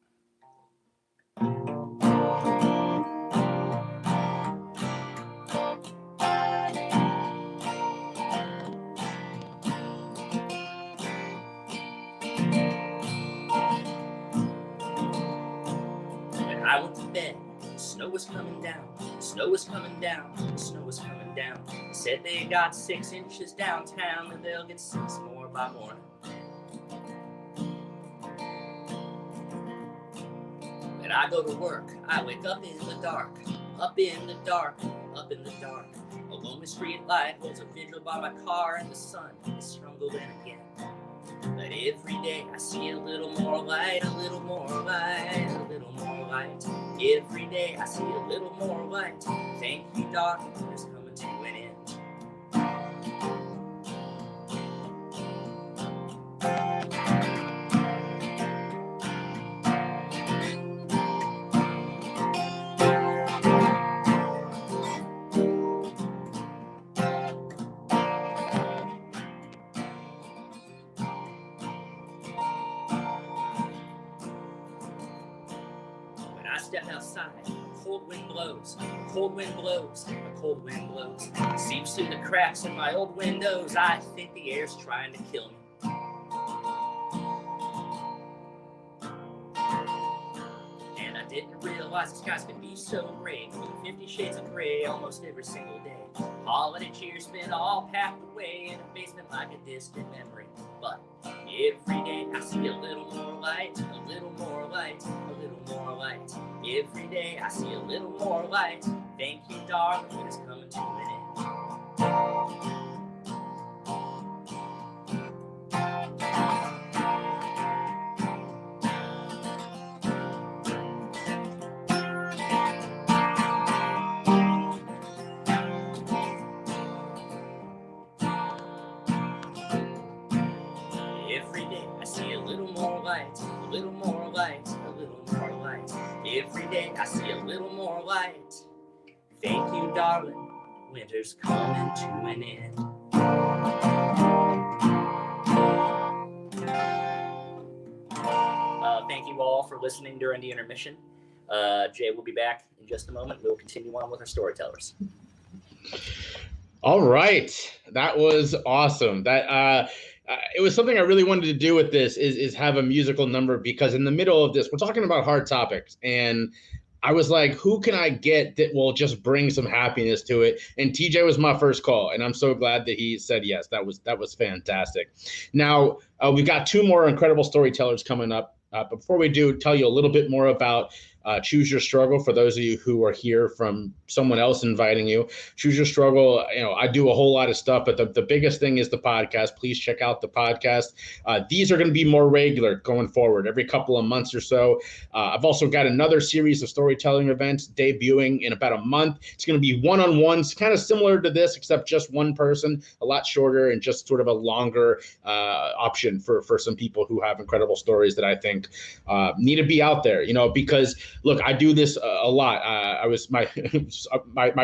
I went to bed, the snow was coming down, the snow was coming down, the snow was coming down. Said they got 6 inches downtown and they'll get 6 more by morning. When I go to work, I wake up in the dark, up in the dark, up in the dark. A lonely street light holds a vigil by my car and the sun is struggled in again. But every day I see a little more light, a little more light, a little more light. Every day I see a little more light. Thank you, darkness is coming to an end. Step outside, a cold wind blows, a cold wind blows, a cold wind blows. Seeps through the cracks in my old windows. I think the air's trying to kill me. And I didn't realize the skies could be so gray, 50 shades of gray almost every single day. Holiday cheers been all packed away in a basement like a distant memory. But every day I see a little more light, a little more light, a little more light. Every day I see a little more light. Thank you, darling, it is coming to an end. Every day I see a little more light, a little more light, a little more light. Every day I see a little more light. Thank you, darling, winter's coming to an end. Thank you all for listening during the intermission. Jay will be back in just a moment. We'll continue on with our storytellers. All right, that was awesome. That it was something I really wanted to do with this is have a musical number, because in the middle of this, we're talking about hard topics, and I was like, who can I get that will just bring some happiness to it? And TJ was my first call, and I'm so glad that he said yes. That was fantastic. Now, we've got 2 more incredible storytellers coming up. Before we do, tell you a little bit more about Choose Your Struggle. For those of you who are here from someone else inviting you, Choose Your Struggle, I do a whole lot of stuff, but the biggest thing is the podcast. Please check out the podcast. These are going to be more regular going forward, every couple of months or so. I've also got another series of storytelling events debuting in about a month. It's going to be one-on-ones, kind of similar to this, except just one person, a lot shorter, and just sort of a longer option for some people who have incredible stories that I think need to be out there, because look, I do this a lot. I was my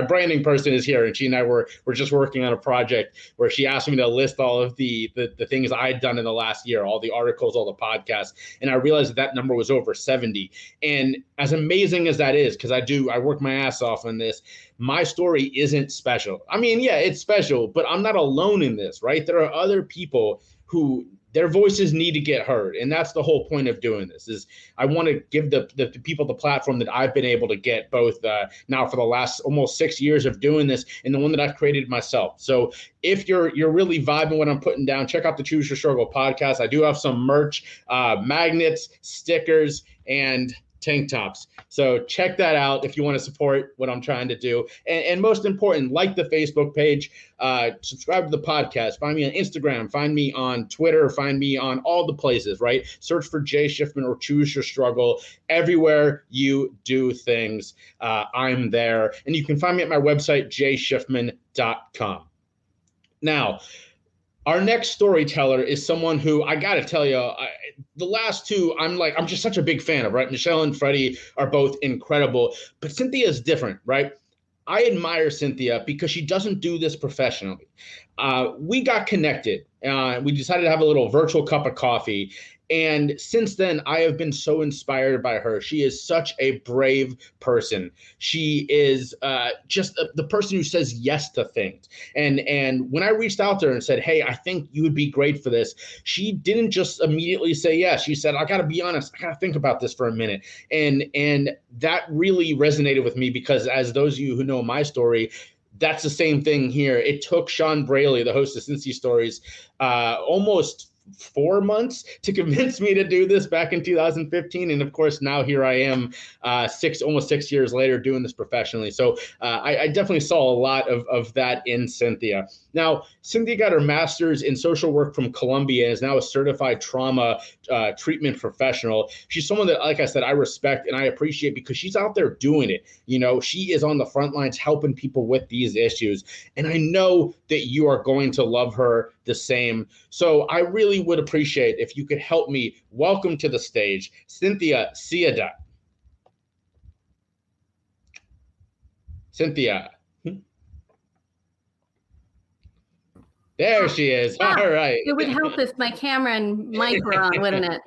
branding person is here, and she and I were just working on a project where she asked me to list all of the things I had done in the last year, all the articles, all the podcasts, and I realized that number was over 70. And as amazing as that is, because I work my ass off on this, my story isn't special. I mean, yeah, it's special, but I'm not alone in this, right? There are other people who their voices need to get heard. And that's the whole point of doing this is I want to give the people the platform that I've been able to get both now for the last almost 6 years of doing this and the one that I've created myself. So if you're really vibing what I'm putting down, check out the Choose Your Struggle podcast. I do have some merch, magnets, stickers, and tank tops. So check that out if you want to support what I'm trying to do. And most important, like the Facebook page, subscribe to the podcast, find me on Instagram, find me on Twitter, find me on all the places, right? Search for Jay Shifman or Choose Your Struggle. Everywhere you do things, I'm there. And you can find me at my website, jshifman.com. Now, our next storyteller is someone who I got to tell you, the last two, I'm just such a big fan of, right? Michelle and Freddie are both incredible, but Cynthia is different, right? I admire Cynthia because she doesn't do this professionally. We got connected. We decided to have a little virtual cup of coffee. And since then, I have been so inspired by her. She is such a brave person. She is just the person who says yes to things. And when I reached out to her and said, hey, I think you would be great for this, she didn't just immediately say yes. She said, I got to be honest, I got to think about this for a minute. And that really resonated with me because as those of you who know my story, that's the same thing here. It took Sean Braley, the host of Cynthia Stories, almost 4 months to convince me to do this back in 2015. And of course, now here I am almost 6 years later doing this professionally. So I definitely saw a lot of that in Cynthia. Now, Cynthia got her master's in social work from Columbia and is now a certified trauma treatment professional. She's someone that, like I said, I respect and I appreciate because she's out there doing it. You know, she is on the front lines helping people with these issues. And I know that you are going to love her the same. So I really would appreciate if you could help me welcome to the stage Cynthia Seodot. Cynthia. There she is. Yeah, all right. It would help if my camera and mic were on, wouldn't it?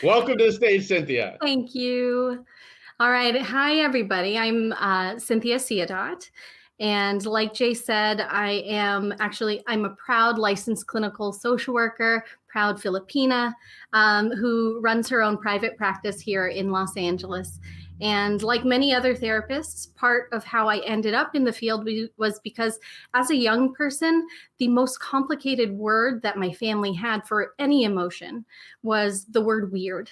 Welcome to the stage, Cynthia. Thank you. All right. Hi, everybody. I'm Cynthia Seodot. And like Jay said, I'm a proud licensed clinical social worker, proud Filipina, who runs her own private practice here in Los Angeles. And like many other therapists, part of how I ended up in the field was because as a young person, the most complicated word that my family had for any emotion was the word weird.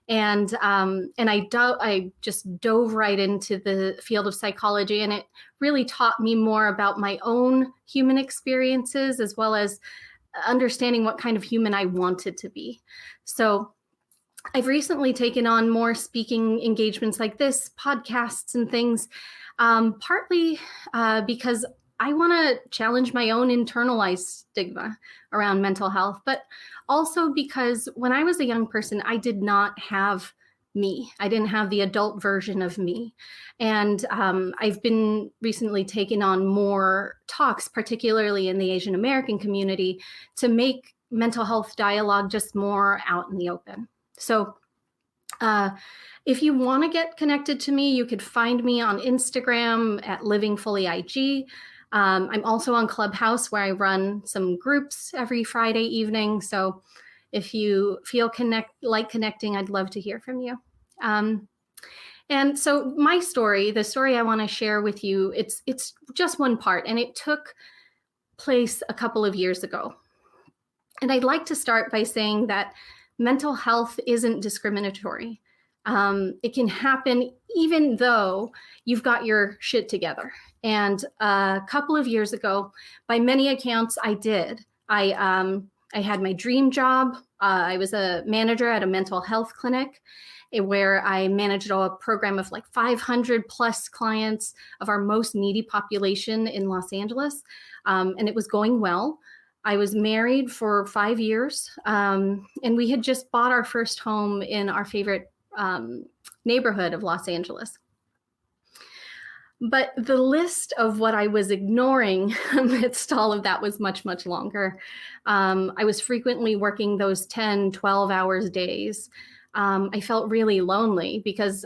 And I just dove right into the field of psychology, and it really taught me more about my own human experiences as well as understanding what kind of human I wanted to be. So I've recently taken on more speaking engagements like this, podcasts and things, partly because I want to challenge my own internalized stigma around mental health, but also because when I was a young person, I did not have me. I didn't have the adult version of me. And I've been recently taking on more talks, particularly in the Asian American community, to make mental health dialogue just more out in the open. So if you want to get connected to me, you could find me on Instagram at livingfullyig. I'm also on Clubhouse where I run some groups every Friday evening. So if you feel connecting, I'd love to hear from you. And so my story, the story I want to share with you, it's just one part, and it took place a couple of years ago. And I'd like to start by saying that mental health isn't discriminatory. It can happen even though you've got your shit together. And a couple of years ago, by many accounts, I did. I had my dream job. I was a manager at a mental health clinic where I managed a program of like 500 plus clients of our most needy population in Los Angeles. And it was going well. I was married for 5 years, and we had just bought our first home in our favorite neighborhood of Los Angeles. But the list of what I was ignoring amidst all of that was much, much longer. I was frequently working those 10, 12 hours days. I felt really lonely because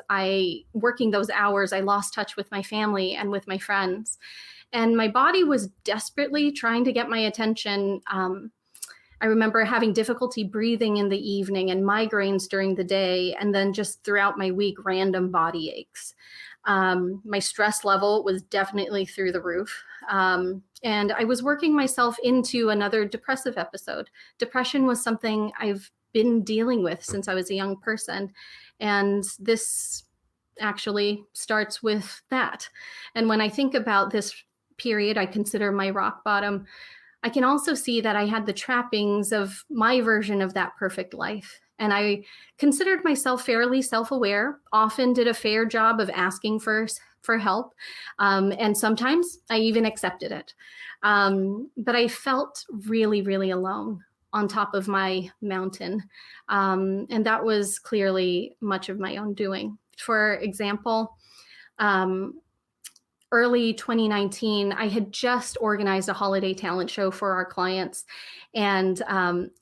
working those hours, I lost touch with my family and with my friends. And my body was desperately trying to get my attention. I remember having difficulty breathing in the evening and migraines during the day, and then just throughout my week, random body aches. My stress level was definitely through the roof. And I was working myself into another depressive episode. Depression was something I've been dealing with since I was a young person. And this actually starts with that. And when I think about this period, I consider my rock bottom, I can also see that I had the trappings of my version of that perfect life. And I considered myself fairly self-aware, often did a fair job of asking for help. And sometimes I even accepted it. But I felt really, really alone on top of my mountain. And that was clearly much of my own doing. For example, early 2019, I had just organized a holiday talent show for our clients. And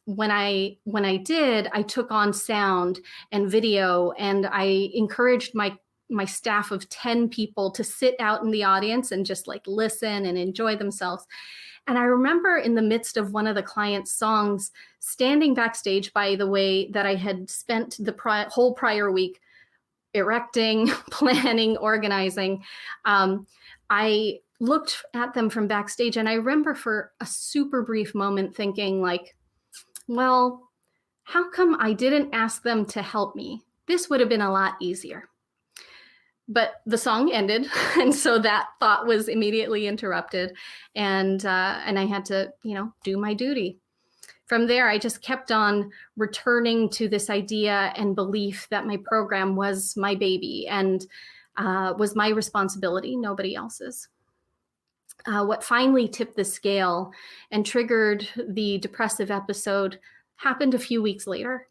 when I did, I took on sound and video, and I encouraged my staff of 10 people to sit out in the audience and just like listen and enjoy themselves. And I remember in the midst of one of the client's songs, standing backstage, by the way, that I had spent the whole prior week erecting, planning, organizing. I looked at them from backstage, and I remember for a super brief moment thinking like, well, how come I didn't ask them to help me? This would have been a lot easier. But the song ended, and so that thought was immediately interrupted, and I had to, do my duty. From there, I just kept on returning to this idea and belief that my program was my baby and was my responsibility, nobody else's. What finally tipped the scale and triggered the depressive episode happened a few weeks later.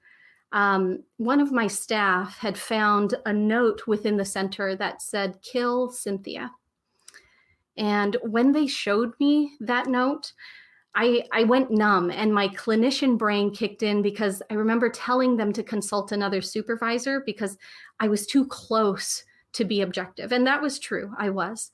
One of my staff had found a note within the center that said, "Kill Cynthia." And when they showed me that note, I went numb, and my clinician brain kicked in, because I remember telling them to consult another supervisor because I was too close to be objective. And that was true. I was.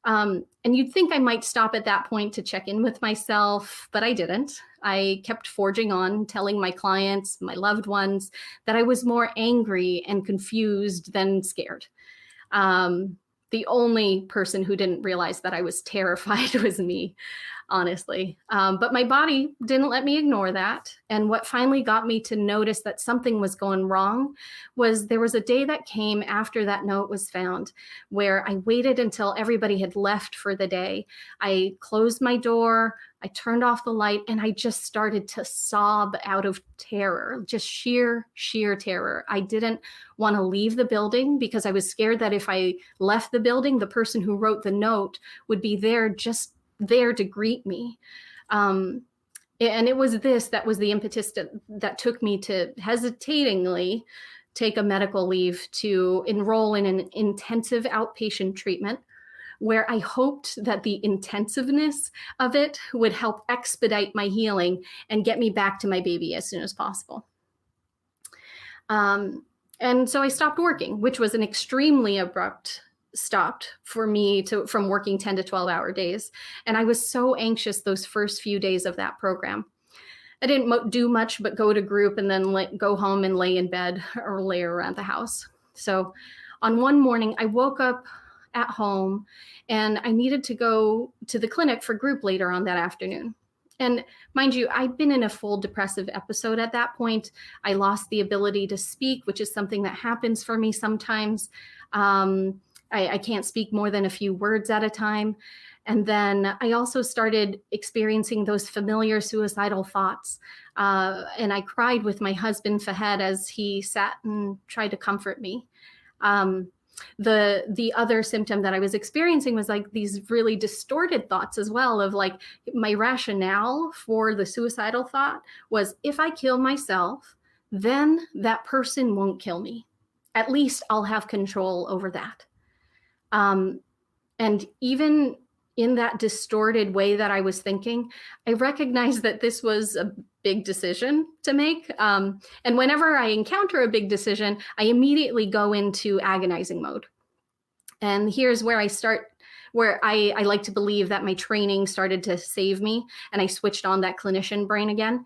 And you'd think I might stop at that point to check in with myself, but I didn't. I kept forging on, telling my clients, my loved ones, that I was more angry and confused than scared. The only person who didn't realize that I was terrified was me, honestly. But my body didn't let me ignore that. And what finally got me to notice that something was going wrong was there was a day that came after that note was found where I waited until everybody had left for the day. I closed my door, I turned off the light, and I just started to sob out of terror, just sheer terror. I didn't want to leave the building because I was scared that if I left the building, the person who wrote the note would be there, just there to greet me. And it was that was the impetus that took me to hesitatingly take a medical leave to enroll in an intensive outpatient treatment, where I hoped that the intensiveness of it would help expedite my healing and get me back to my baby as soon as possible. And so I stopped working, which was an extremely abrupt stop for me from working 10 to 12 hour days. And I was so anxious those first few days of that program. I didn't do much but go to group and then go home and lay in bed or lay around the house. So on one morning, I woke up at home and I needed to go to the clinic for group later on that afternoon. And mind you, I'd been in a full depressive episode at that point. I lost the ability to speak, which is something that happens for me sometimes. I can't speak more than a few words at a time. And then I also started experiencing those familiar suicidal thoughts. And I cried with my husband, Fahed, as he sat and tried to comfort me. The other symptom that I was experiencing was like these really distorted thoughts as well, of like my rationale for the suicidal thought was, if I kill myself, then that person won't kill me. at least I'll have control over that. And even in that distorted way that I was thinking, I recognized that this was a big decision to make. And whenever I encounter a big decision, I immediately go into agonizing mode. And here's where I start, where I like to believe that my training started to save me, and I switched on that clinician brain again,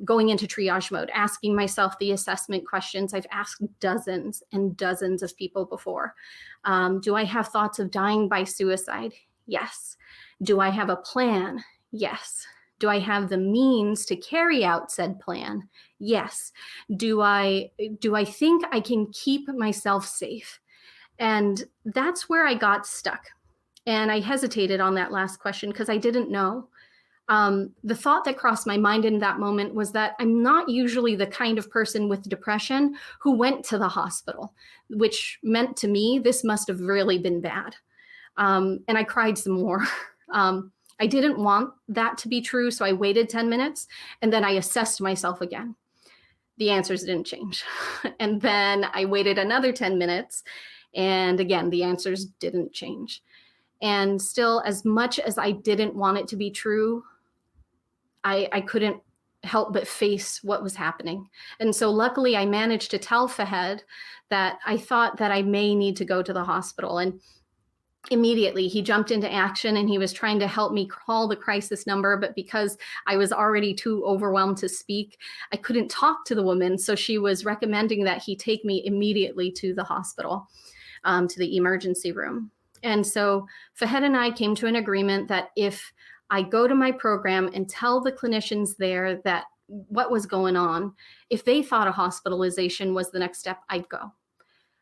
going into triage mode, asking myself the assessment questions I've asked dozens and dozens of people before. Do I have thoughts of dying by suicide? Yes. Do I have a plan? Yes. Do I have the means to carry out said plan? Yes. Do I think I can keep myself safe? And that's where I got stuck. And I hesitated on that last question because I didn't know. The thought that crossed my mind in that moment was that I'm not usually the kind of person with depression who went to the hospital, which meant to me this must have really been bad. And I cried some more. I didn't want that to be true, so I waited 10 minutes, and then I assessed myself again. The answers didn't change. And then I waited another 10 minutes, and again, the answers didn't change. And still, as much as I didn't want it to be true, I couldn't help but face what was happening. And so luckily, I managed to tell Fahed that I thought that I may need to go to the hospital. And immediately he jumped into action, and he was trying to help me call the crisis number. But because I was already too overwhelmed to speak, I couldn't talk to the woman. So she was recommending that he take me immediately to the hospital, to the emergency room. And so Fahed and I came to an agreement that if I go to my program and tell the clinicians there that what was going on, if they thought a hospitalization was the next step, I'd go.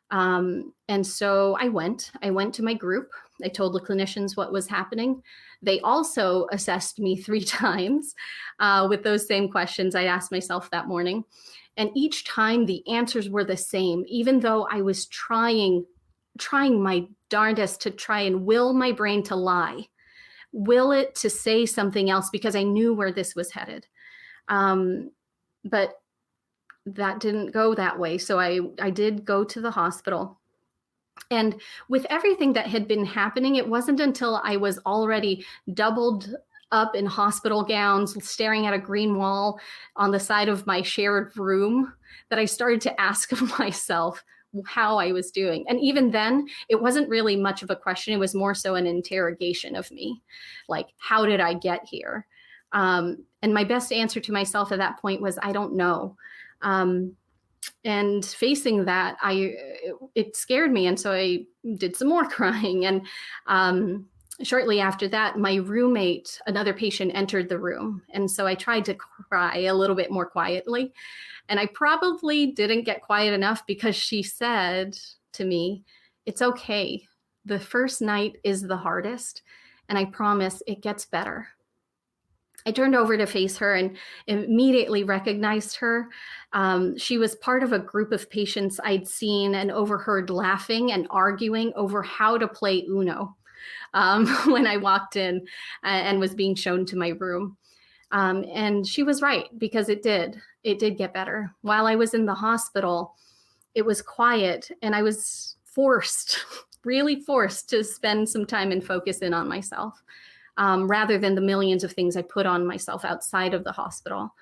And so I went to my group. I told the clinicians what was happening. They also assessed me 3 times with those same questions I asked myself that morning. And each time the answers were the same, even though I was trying my darndest to try and will my brain to lie, will it to say something else, because I knew where this was headed. But that didn't go that way. So I did go to the hospital. And with everything that had been happening, it wasn't until I was already doubled up in hospital gowns, staring at a green wall on the side of my shared room, that I started to ask myself how I was doing. And even then, it wasn't really much of a question. It was more so an interrogation of me. Like, how did I get here? And my best answer to myself at that point was, I don't know. And facing that, it scared me. And so I did some more crying. And shortly after that, my roommate, another patient, entered the room. And so I tried to cry a little bit more quietly. And I probably didn't get quiet enough, because she said to me, "It's okay. The first night is the hardest, and I promise it gets better." I turned over to face her and immediately recognized her. She was part of a group of patients I'd seen and overheard laughing and arguing over how to play Uno when I walked in and was being shown to my room. And she was right, because it did get better. While I was in the hospital, it was quiet, and I was really forced to spend some time and focus in on myself. Rather than the millions of things I put on myself outside of the hospital.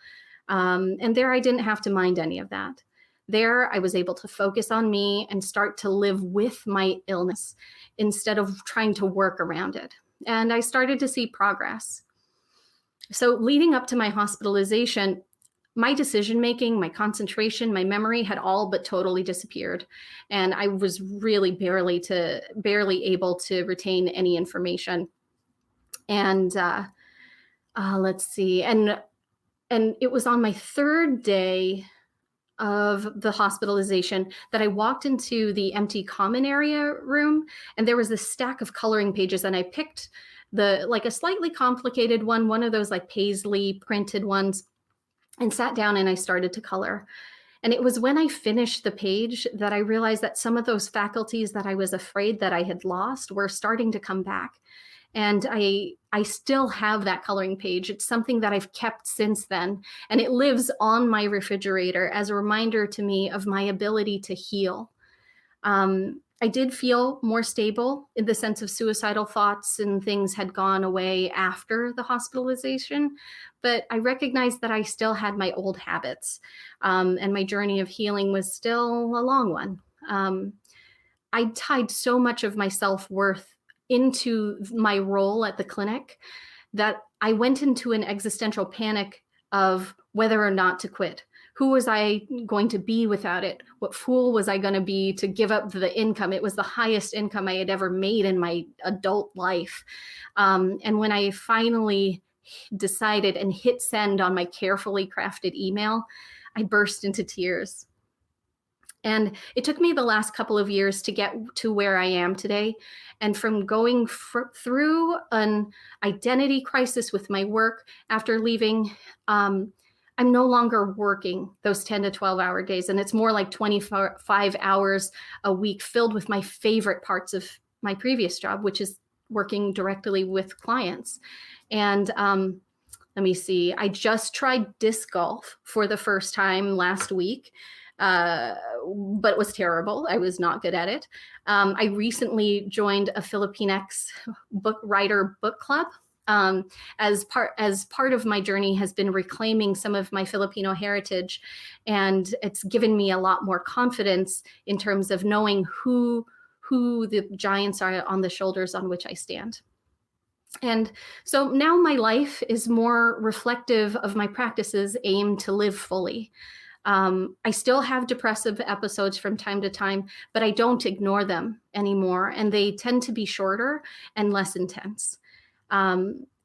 And there I didn't have to mind any of that. There I was able to focus on me and start to live with my illness instead of trying to work around it. And I started to see progress. So leading up to my hospitalization, my decision-making, my concentration, my memory had all but totally disappeared. And I was really barely able to retain any information. And let's see. And it was on my 3rd day of the hospitalization that I walked into the empty common area room, and there was this stack of coloring pages, and I picked a slightly complicated one of those like paisley printed ones, and sat down and I started to color. And it was when I finished the page that I realized that some of those faculties that I was afraid that I had lost were starting to come back. And I still have that coloring page. It's something that I've kept since then. And it lives on my refrigerator as a reminder to me of my ability to heal. I did feel more stable in the sense of suicidal thoughts and things had gone away after the hospitalization, but I recognized that I still had my old habits, and my journey of healing was still a long one. I tied so much of my self-worth into my role at the clinic that I went into an existential panic of whether or not to quit. Who was I going to be without it? What fool was I going to be to give up the income? It was the highest income I had ever made in my adult life. And when I finally decided and hit send on my carefully crafted email, I burst into tears. And it took me the last couple of years to get to where I am today. And from going through an identity crisis with my work after leaving, I'm no longer working those 10 to 12 hour days. And it's more like 25 hours a week filled with my favorite parts of my previous job, which is working directly with clients. And let me see, I just tried disc golf for the first time last week. But it was terrible. I was not good at it. I recently joined a Filipinx book club. As part of my journey has been reclaiming some of my Filipino heritage, and it's given me a lot more confidence in terms of knowing who the giants are on the shoulders on which I stand. And so now my life is more reflective of my practices aimed to live fully. I still have depressive episodes from time to time, but I don't ignore them anymore. And they tend to be shorter and less intense.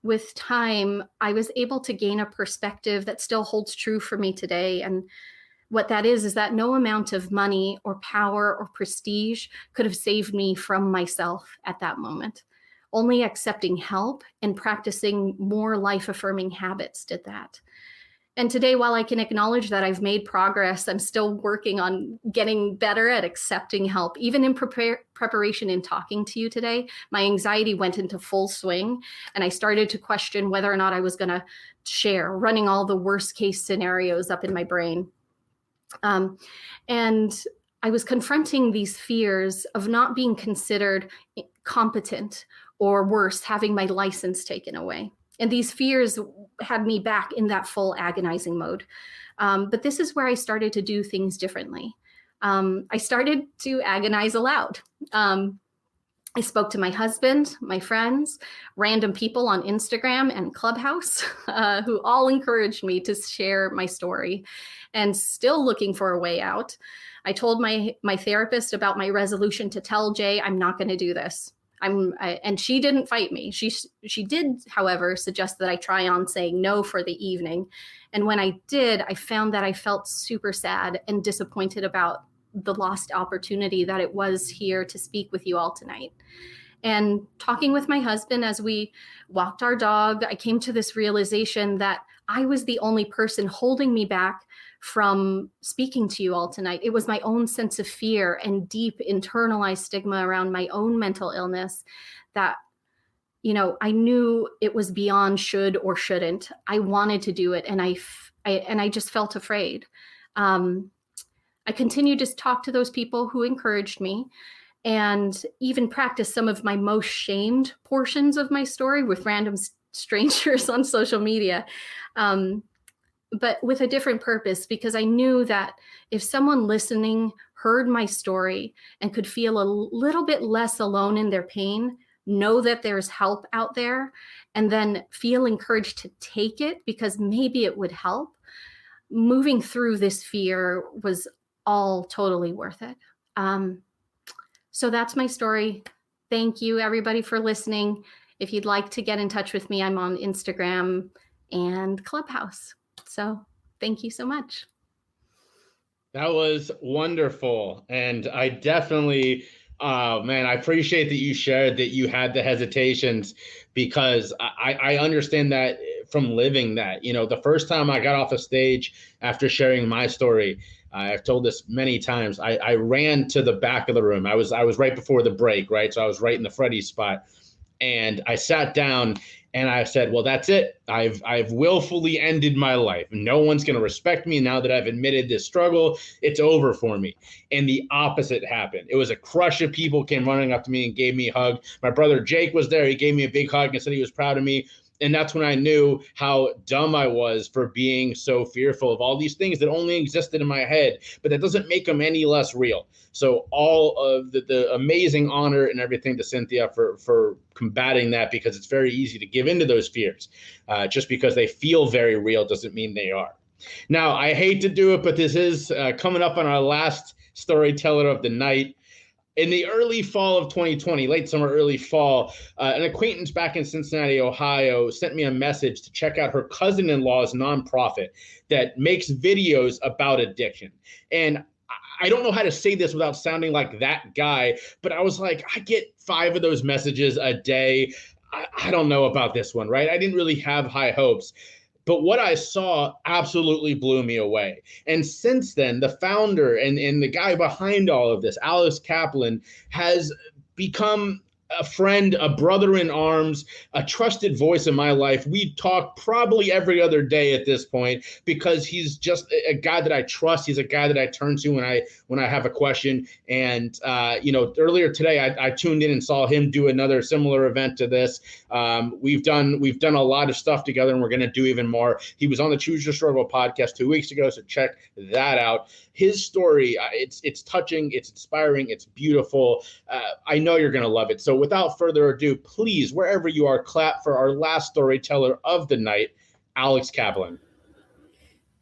With time, I was able to gain a perspective that still holds true for me today. And what that is that no amount of money or power or prestige could have saved me from myself at that moment. Only accepting help and practicing more life-affirming habits did that. And today, while I can acknowledge that I've made progress, I'm still working on getting better at accepting help. Even in preparation in talking to you today, my anxiety went into full swing, and I started to question whether or not I was going to share, running all the worst case scenarios up in my brain. And I was confronting these fears of not being considered competent, or worse, having my license taken away. And these fears had me back in that full agonizing mode. But this is where I started to do things differently. I started to agonize aloud. I spoke to my husband, my friends, random people on Instagram and Clubhouse, who all encouraged me to share my story, and still looking for a way out. I told my therapist about my resolution to tell Jay, I'm not going to do this. And she didn't fight me. She did, however, suggest that I try on saying no for the evening. And when I did, I found that I felt super sad and disappointed about the lost opportunity that it was here to speak with you all tonight. And talking with my husband as we walked our dog, I came to this realization that I was the only person holding me back from speaking to you all tonight. It was my own sense of fear and deep internalized stigma around my own mental illness that, I knew it was beyond should or shouldn't. I wanted to do it, and I just felt afraid. I continued to talk to those people who encouraged me, and even practice some of my most shamed portions of my story with random strangers on social media. But with a different purpose, because I knew that if someone listening heard my story and could feel a little bit less alone in their pain, know that there's help out there, and then feel encouraged to take it because maybe it would help, moving through this fear was all totally worth it. So that's my story. Thank you, everybody, for listening. If you'd like to get in touch with me, I'm on Instagram and Clubhouse. So thank you so much. That was wonderful. And I definitely, I appreciate that you shared that you had the hesitations, because I understand that from living that. The first time I got off a stage after sharing my story, I've told this many times, I ran to the back of the room. I was right before the break, right? So I was right in the Freddie spot. And I sat down and I said, well, that's it. I've willfully ended my life. No one's going to respect me now that I've admitted this struggle. It's over for me. And the opposite happened. It was a crush of people came running up to me and gave me a hug. My brother Jake was there. He gave me a big hug and said he was proud of me. And that's when I knew how dumb I was for being so fearful of all these things that only existed in my head, but that doesn't make them any less real. So all of the amazing honor and everything to Cynthia for combating that, because it's very easy to give into those fears. Just because they feel very real doesn't mean they are. Now, I hate to do it, but this is coming up on our last storyteller of the night. In the early fall of 2020, late summer, early fall, an acquaintance back in Cincinnati, Ohio, sent me a message to check out her cousin-in-law's nonprofit that makes videos about addiction. And I don't know how to say this without sounding like that guy, but I was like, I get 5 of those messages a day. I don't know about this one, right? I didn't really have high hopes. But what I saw absolutely blew me away. And since then, the founder and the guy behind all of this, Kaplan, has become a friend, a brother in arms, a trusted voice in my life. We talk probably every other day at this point because he's just a guy that I trust. He's a guy that I turn to when I have a question. And earlier today, I tuned in and saw him do another similar event to this. We've done a lot of stuff together, and we're going to do even more. He was on the Choose Your Struggle podcast 2 weeks ago, so check that out. His story, it's touching, it's inspiring, it's beautiful. I know you're going to love it. So without further ado, please, wherever you are, clap for our last storyteller of the night, Kaplan.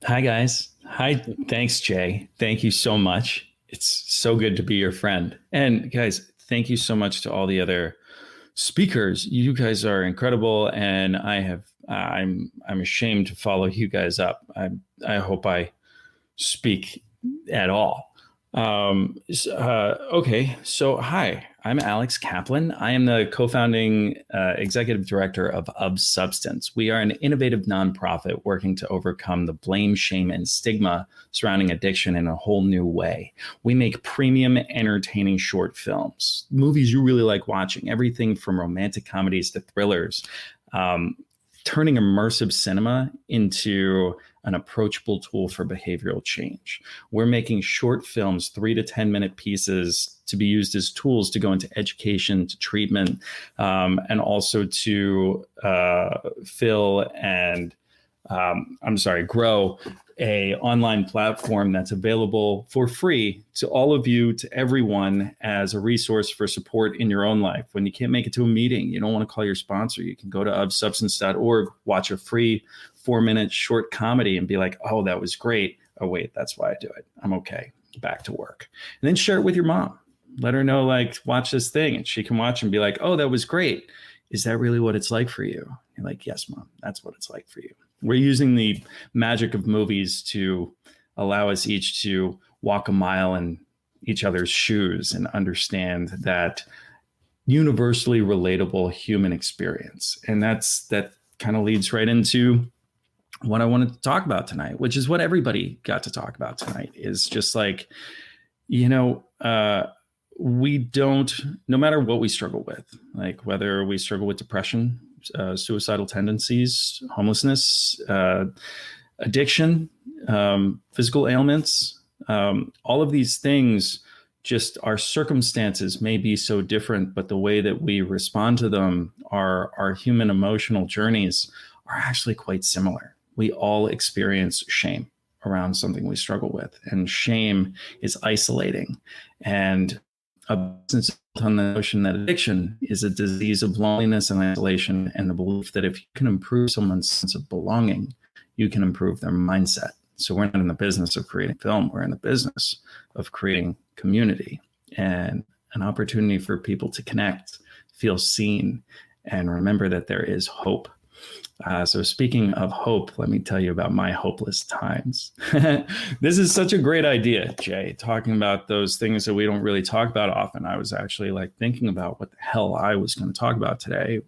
Hi, guys. Hi. Thanks, Jay. Thank you so much. It's so good to be your friend. And guys, thank you so much to all the other speakers. You guys are incredible. And I'm ashamed to follow you guys up. I hope I speak at all. Okay. So hi, I'm Kaplan. I am the co-founding executive director of Substance. We are an innovative nonprofit working to overcome the blame, shame, and stigma surrounding addiction in a whole new way. We make premium, entertaining short films, movies you really like watching, everything from romantic comedies to thrillers, turning immersive cinema into an approachable tool for behavioral change. We're making short films, 3 to 10 minute pieces to be used as tools to go into education, to treatment, and also to fill and grow a online platform that's available for free to all of you, to everyone, as a resource for support in your own life. When you can't make it to a meeting, you don't want to call your sponsor, you can go to ofsubstance.org, watch a free 4-minute short comedy and be like, oh, that was great. Oh, wait, that's why I do it. I'm okay. Back to work. And then share it with your mom. Let her know, like, watch this thing, and she can watch and be like, oh, that was great. Is that really what it's like for you? You're like, yes, Mom, that's what it's like for you. We're using the magic of movies to allow us each to walk a mile in each other's shoes and understand that universally relatable human experience. And that kind of leads right into what I wanted to talk about tonight, which is what everybody got to talk about tonight, is just like, we don't, no matter what we struggle with, like whether we struggle with depression, suicidal tendencies, homelessness, addiction, physical ailments, all of these things, just our circumstances may be so different, but the way that we respond to them, our human emotional journeys, are actually quite similar. We all experience shame around something we struggle with, and shame is isolating. And on the notion that addiction is a disease of loneliness and isolation, and the belief that if you can improve someone's sense of belonging, you can improve their mindset. So we're not in the business of creating film. We're in the business of creating community and an opportunity for people to connect, feel seen, and remember that there is hope. So speaking of hope, let me tell you about my hopeless times. This is such a great idea, Jay, talking about those things that we don't really talk about often. I was actually thinking about what the hell I was going to talk about today.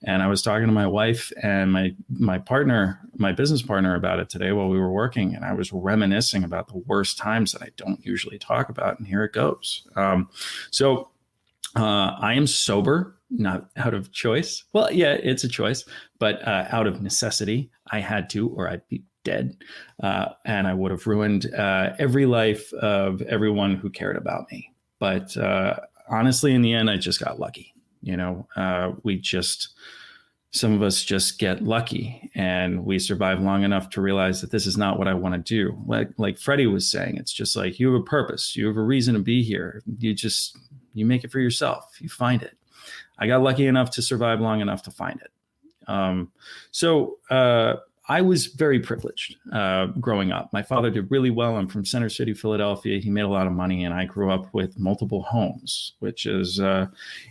And I was talking to my wife and my partner, my business partner, about it today while we were working. And I was reminiscing about the worst times that I don't usually talk about. And here it goes. So I am sober not out of choice. Well, yeah, it's a choice, but out of necessity, I had to, or I'd be dead. And I would have ruined every life of everyone who cared about me. But honestly, in the end, I just got lucky. Some of us just get lucky, and we survive long enough to realize that this is not what I want to do. Like Freddie was saying, it's just like, you have a purpose, you have a reason to be here. You make it for yourself. You find it. I got lucky enough to survive long enough to find it. So I was very privileged growing up. My father did really well. I'm from Center City, Philadelphia. He made a lot of money, and I grew up with multiple homes, which is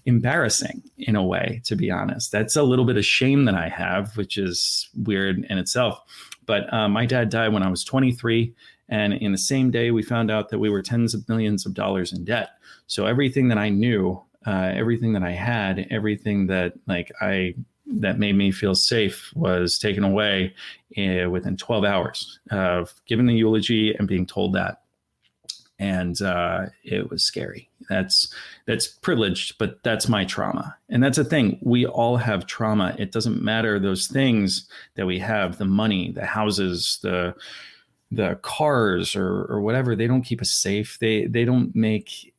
embarrassing in a way, to be honest. That's a little bit of shame that I have, which is weird in itself. But my dad died when I was 23. And in the same day, we found out that we were tens of millions of dollars in debt. So everything that I knew, everything that I had, everything that that made me feel safe was taken away within 12 hours of giving the eulogy and being told that. And it was scary. That's privileged, but that's my trauma. And that's the thing. We all have trauma. It doesn't matter those things that we have, the money, the houses, the cars or whatever. They don't keep us safe. They don't make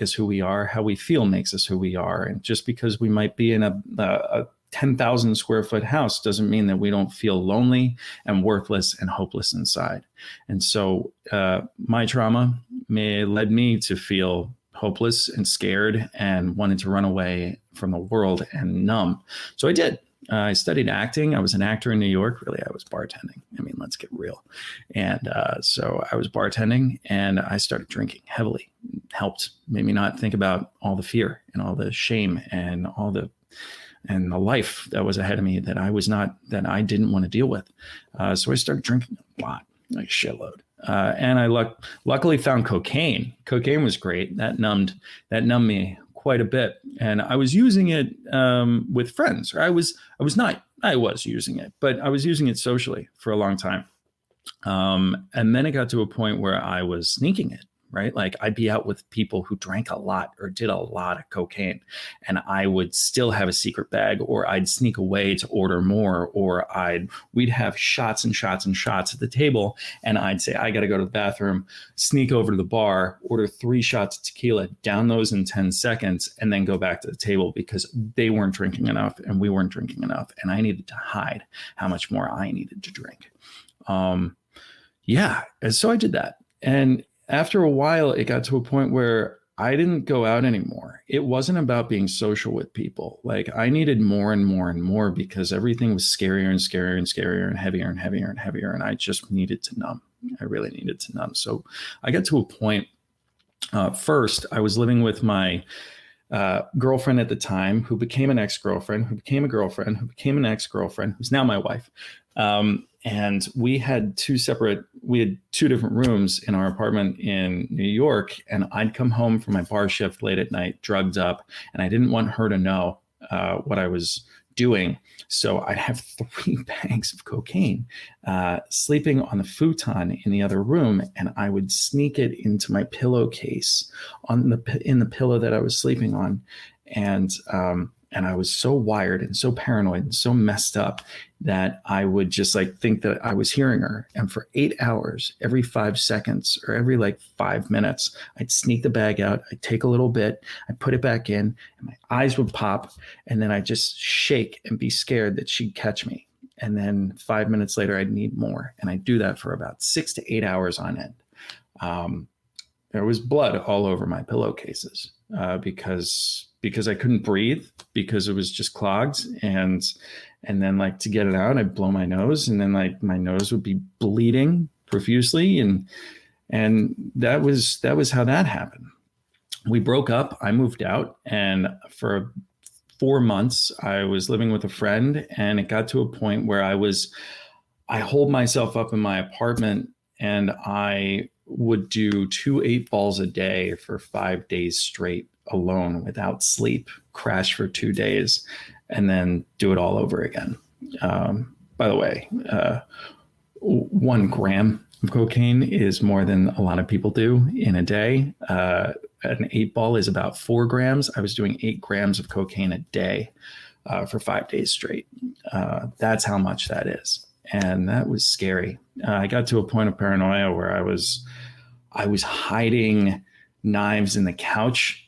us who we are. How we feel makes us who we are. And just because we might be in a 10,000 square foot house doesn't mean that we don't feel lonely and worthless and hopeless inside. And so my trauma led me to feel hopeless and scared and wanted to run away from the world and numb. So I did. I studied acting. I was an actor in New York. Really, I was bartending. I mean, let's get real. And so I was bartending, and I started drinking heavily. Helped, made me not think about all the fear and all the shame and and the life that was ahead of me that I didn't want to deal with. So I started drinking a lot, like a shitload. And I luckily found cocaine. Cocaine was great. That numbed me quite a bit. And I was using it with friends. Or I was using it, but I was using it socially for a long time. And then it got to a point where I was sneaking it. Right? Like I'd be out with people who drank a lot or did a lot of cocaine, and I would still have a secret bag, or I'd sneak away to order more, or we'd have shots and shots and shots at the table. And I'd say, I got to go to the bathroom, sneak over to the bar, order 3 shots of tequila, down those in 10 seconds, and then go back to the table because they weren't drinking enough and we weren't drinking enough. And I needed to hide how much more I needed to drink. And so I did that. And after a while, it got to a point where I didn't go out anymore. It wasn't about being social with people. Like I needed more and more and more because everything was scarier and scarier and scarier and heavier and heavier and heavier. And I just needed to numb. I really needed to numb. So I got to a point, first, I was living with my girlfriend at the time, who became an ex-girlfriend, who became a girlfriend, who became an ex-girlfriend, who's now my wife. And we had 2 different rooms in our apartment in New York. And I'd come home from my bar shift late at night, drugged up, and I didn't want her to know what I was doing. So I'd have 3 bags of cocaine sleeping on the futon in the other room, and I would sneak it into my pillowcase in the pillow that I was sleeping on. And I was so wired and so paranoid and so messed up that I would just think that I was hearing her. And for 8 hours, every 5 seconds or every 5 minutes, I'd sneak the bag out. I'd take a little bit. I'd put it back in, and my eyes would pop. And then I'd just shake and be scared that she'd catch me. And then 5 minutes later, I'd need more. And I'd do that for about 6 to 8 hours on end. There was blood all over my pillowcases because I couldn't breathe because it was just clogged. And then to get it out, I'd blow my nose, and then my nose would be bleeding profusely. And that was how that happened. We broke up. I moved out, and for 4 months I was living with a friend, and it got to a point where I holed myself up in my apartment, and I would do 2 8-balls a day for 5 days straight, alone, without sleep, crash for 2 days, and then do it all over again. By the way, 1 gram of cocaine is more than a lot of people do in a day. an 8-ball is about 4 grams. I was doing 8 grams of cocaine a day for 5 days straight. That's how much that is. And that was scary. I got to a point of paranoia where I was hiding knives in the couch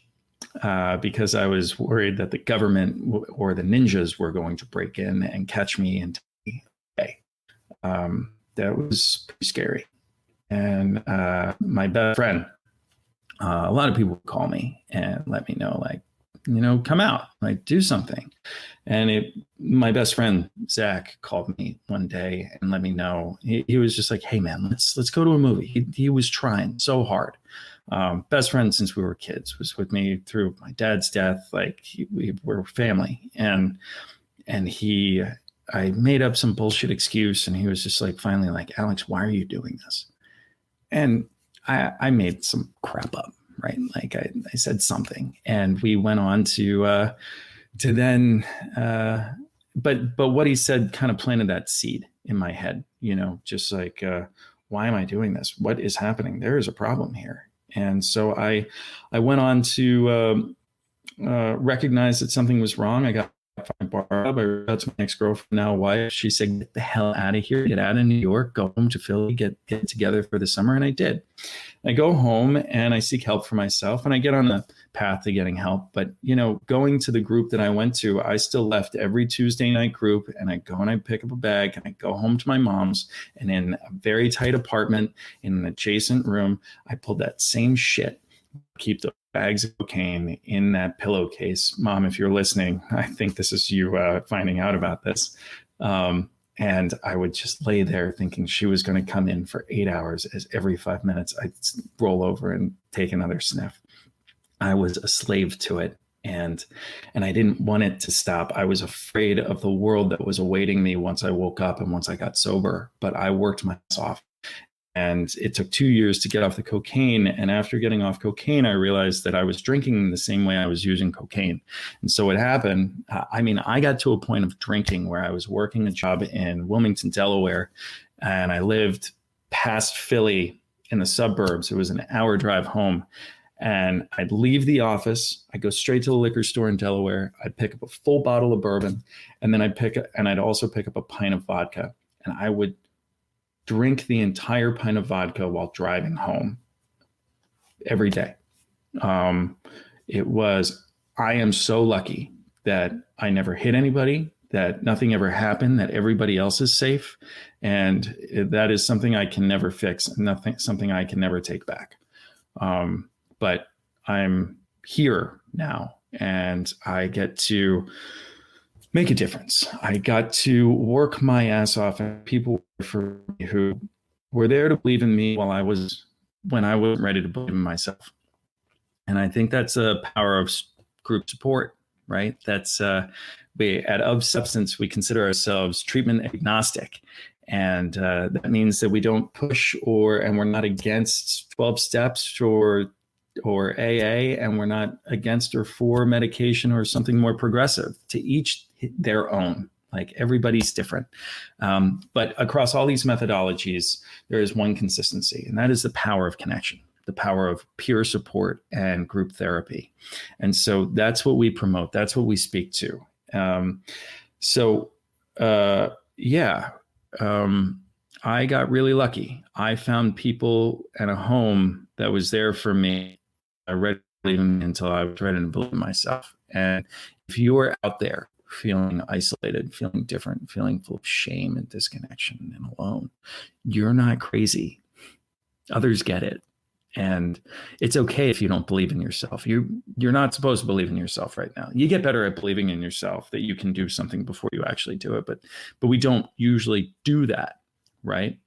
because I was worried that the government or the ninjas were going to break in and catch me and take me away. That was pretty scary. And my best friend, a lot of people would call me and let me know, like, come out, like, do something. And my best friend, Zach, called me one day and let me know. He was just like, hey, man, let's go to a movie. He was trying so hard. Best friend since we were kids, was with me through my dad's death. Like, we were family. And I made up some bullshit excuse, and he was just like, finally, like, Alex, why are you doing this? And I made some crap up, right? Like I said something, and we went on to then, but what he said kind of planted that seed in my head, just like, why am I doing this? What is happening? There is a problem here. And so I went on to recognize that something was wrong. I got my bar up. I reached out to my ex-girlfriend, now wife. She said, get the hell out of here, get out of New York, go home to Philly, get together for the summer. And I did. I go home and I seek help for myself, and I get on the path to getting help. But, going to the group that I went to, I still left every Tuesday night group, and I go and I pick up a bag and I go home to my mom's, and in a very tight apartment in an adjacent room, I pulled that same shit, keep the bags of cocaine in that pillowcase. Mom, if you're listening, I think this is you finding out about this. And I would just lay there thinking she was going to come in for 8 hours, as every 5 minutes I'd roll over and take another sniff. I was a slave to it. And I didn't want it to stop. I was afraid of the world that was awaiting me once I woke up and once I got sober. But I worked my ass off. And it took 2 years to get off the cocaine. And after getting off cocaine, I realized that I was drinking the same way I was using cocaine. And so what happened, I got to a point of drinking where I was working a job in Wilmington, Delaware, and I lived past Philly in the suburbs. It was an hour drive home. And I'd leave the office. I'd go straight to the liquor store in Delaware. I'd pick up a full bottle of bourbon. And then I'd also pick up a pint of vodka. And I would drink the entire pint of vodka while driving home every day. I am so lucky that I never hit anybody, that nothing ever happened, that everybody else is safe. And that is something I can never fix, and something I can never take back. But I'm here now, and I get to make a difference. I got to work my ass off, and people for me who were there to believe in me when I wasn't ready to believe in myself. And I think that's a power of group support, right? That's we at Of Substance, we consider ourselves treatment agnostic. And that means that we don't push and we're not against 12 steps or AA, and we're not against or for medication or something more progressive. To each their own. Like, everybody's different. But across all these methodologies, there is one consistency, and that is the power of connection, the power of peer support and group therapy. And so that's what we promote. That's what we speak to. I got really lucky. I found people and a home that was there for me. I read even until I was ready to believe in myself. And if you are out there feeling isolated, feeling different, feeling full of shame and disconnection and alone, you're not crazy. Others get it. And it's okay if you don't believe in yourself. You're not supposed to believe in yourself right now. You get better at believing in yourself, that you can do something before you actually do it. But we don't usually do that, right?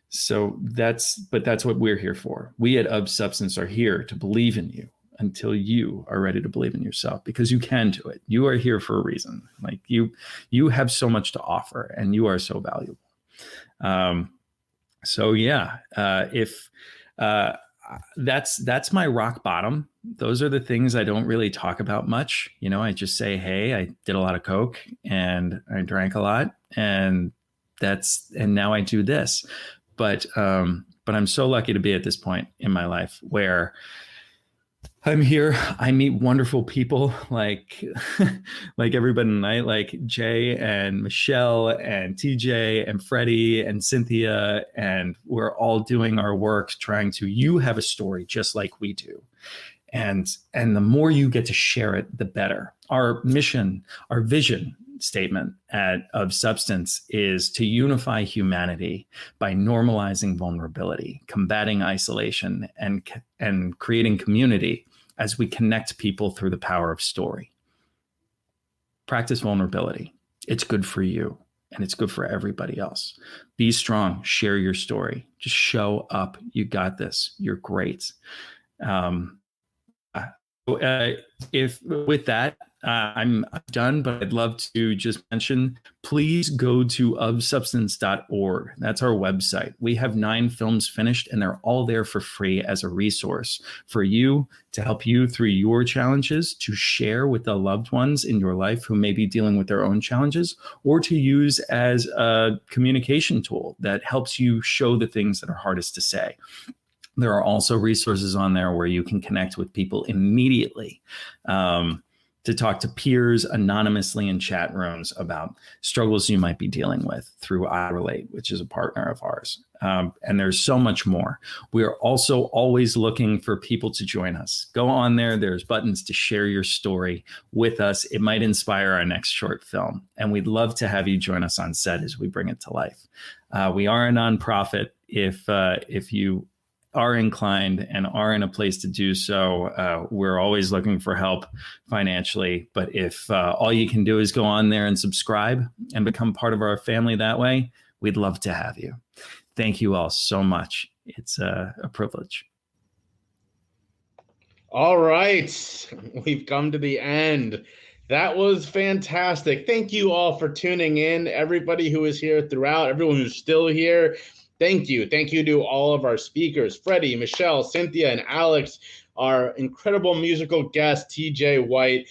So that's what we're here for. We at Of Substance are here to believe in you until you are ready to believe in yourself, because you can do it. You are here for a reason. Like, you have so much to offer, and you are so valuable. That's my rock bottom. Those are the things I don't really talk about much. I just say, hey, I did a lot of coke and I drank a lot, and now I do this. But I'm so lucky to be at this point in my life where I'm here. I meet wonderful people like like everybody tonight, like Jay and Michelle and TJ and Freddie and Cynthia, and we're all doing our work trying to, you have a story just like we do. And the more you get to share it, the better. Our mission, our vision statement of Substance is to unify humanity by normalizing vulnerability, combating isolation, and creating community as we connect people through the power of story. Practice vulnerability. It's good for you and it's good for everybody else. Be strong. Share your story. Just show up. You got this. You're great. If with that, I'm done, but I'd love to just mention, please go to ofsubstance.org. That's our website. We have 9 films finished and they're all there for free as a resource for you to help you through your challenges, to share with the loved ones in your life who may be dealing with their own challenges, or to use as a communication tool that helps you show the things that are hardest to say. There are also resources on there where you can connect with people immediately, to talk to peers anonymously in chat rooms about struggles you might be dealing with through iRelate, which is a partner of ours. And there's so much more. We are also always looking for people to join us. Go on there. There's buttons to share your story with us. It might inspire our next short film. And we'd love to have you join us on set as we bring it to life. We are a nonprofit. If you are inclined and are in a place to do so, we're always looking for help financially. But if all you can do is go on there and subscribe and become part of our family that way, we'd love to have you. Thank you all so much. It's a privilege. All right, we've come to the end. That was fantastic. Thank you all for tuning in. Everybody who is here throughout, everyone who's still here. Thank you. Thank you to all of our speakers, Freddie, Michelle, Cynthia, and Alex, our incredible musical guest, TJ White.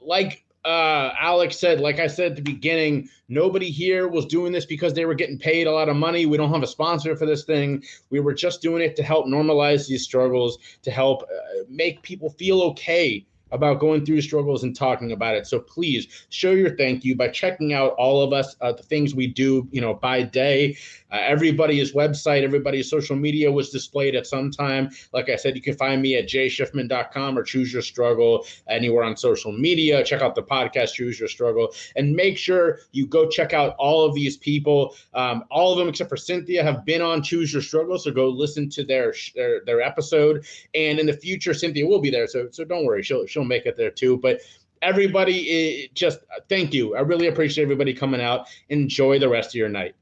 Like Alex said, like I said at the beginning, nobody here was doing this because they were getting paid a lot of money. We don't have a sponsor for this thing. We were just doing it to help normalize these struggles, to help make people feel okay about going through struggles and talking about it. So please show your thank you by checking out all of us, the things we do, by day. Everybody's website, everybody's social media was displayed at some time. Like I said, you can find me at jshifman.com or Choose Your Struggle anywhere on social media. Check out the podcast, Choose Your Struggle, and make sure you go check out all of these people. All of them, except for Cynthia, have been on Choose Your Struggle. So go listen to their episode. And in the future, Cynthia will be there. So don't worry, she'll make it there too. But everybody, just thank you. I really appreciate everybody coming out. Enjoy the rest of your night.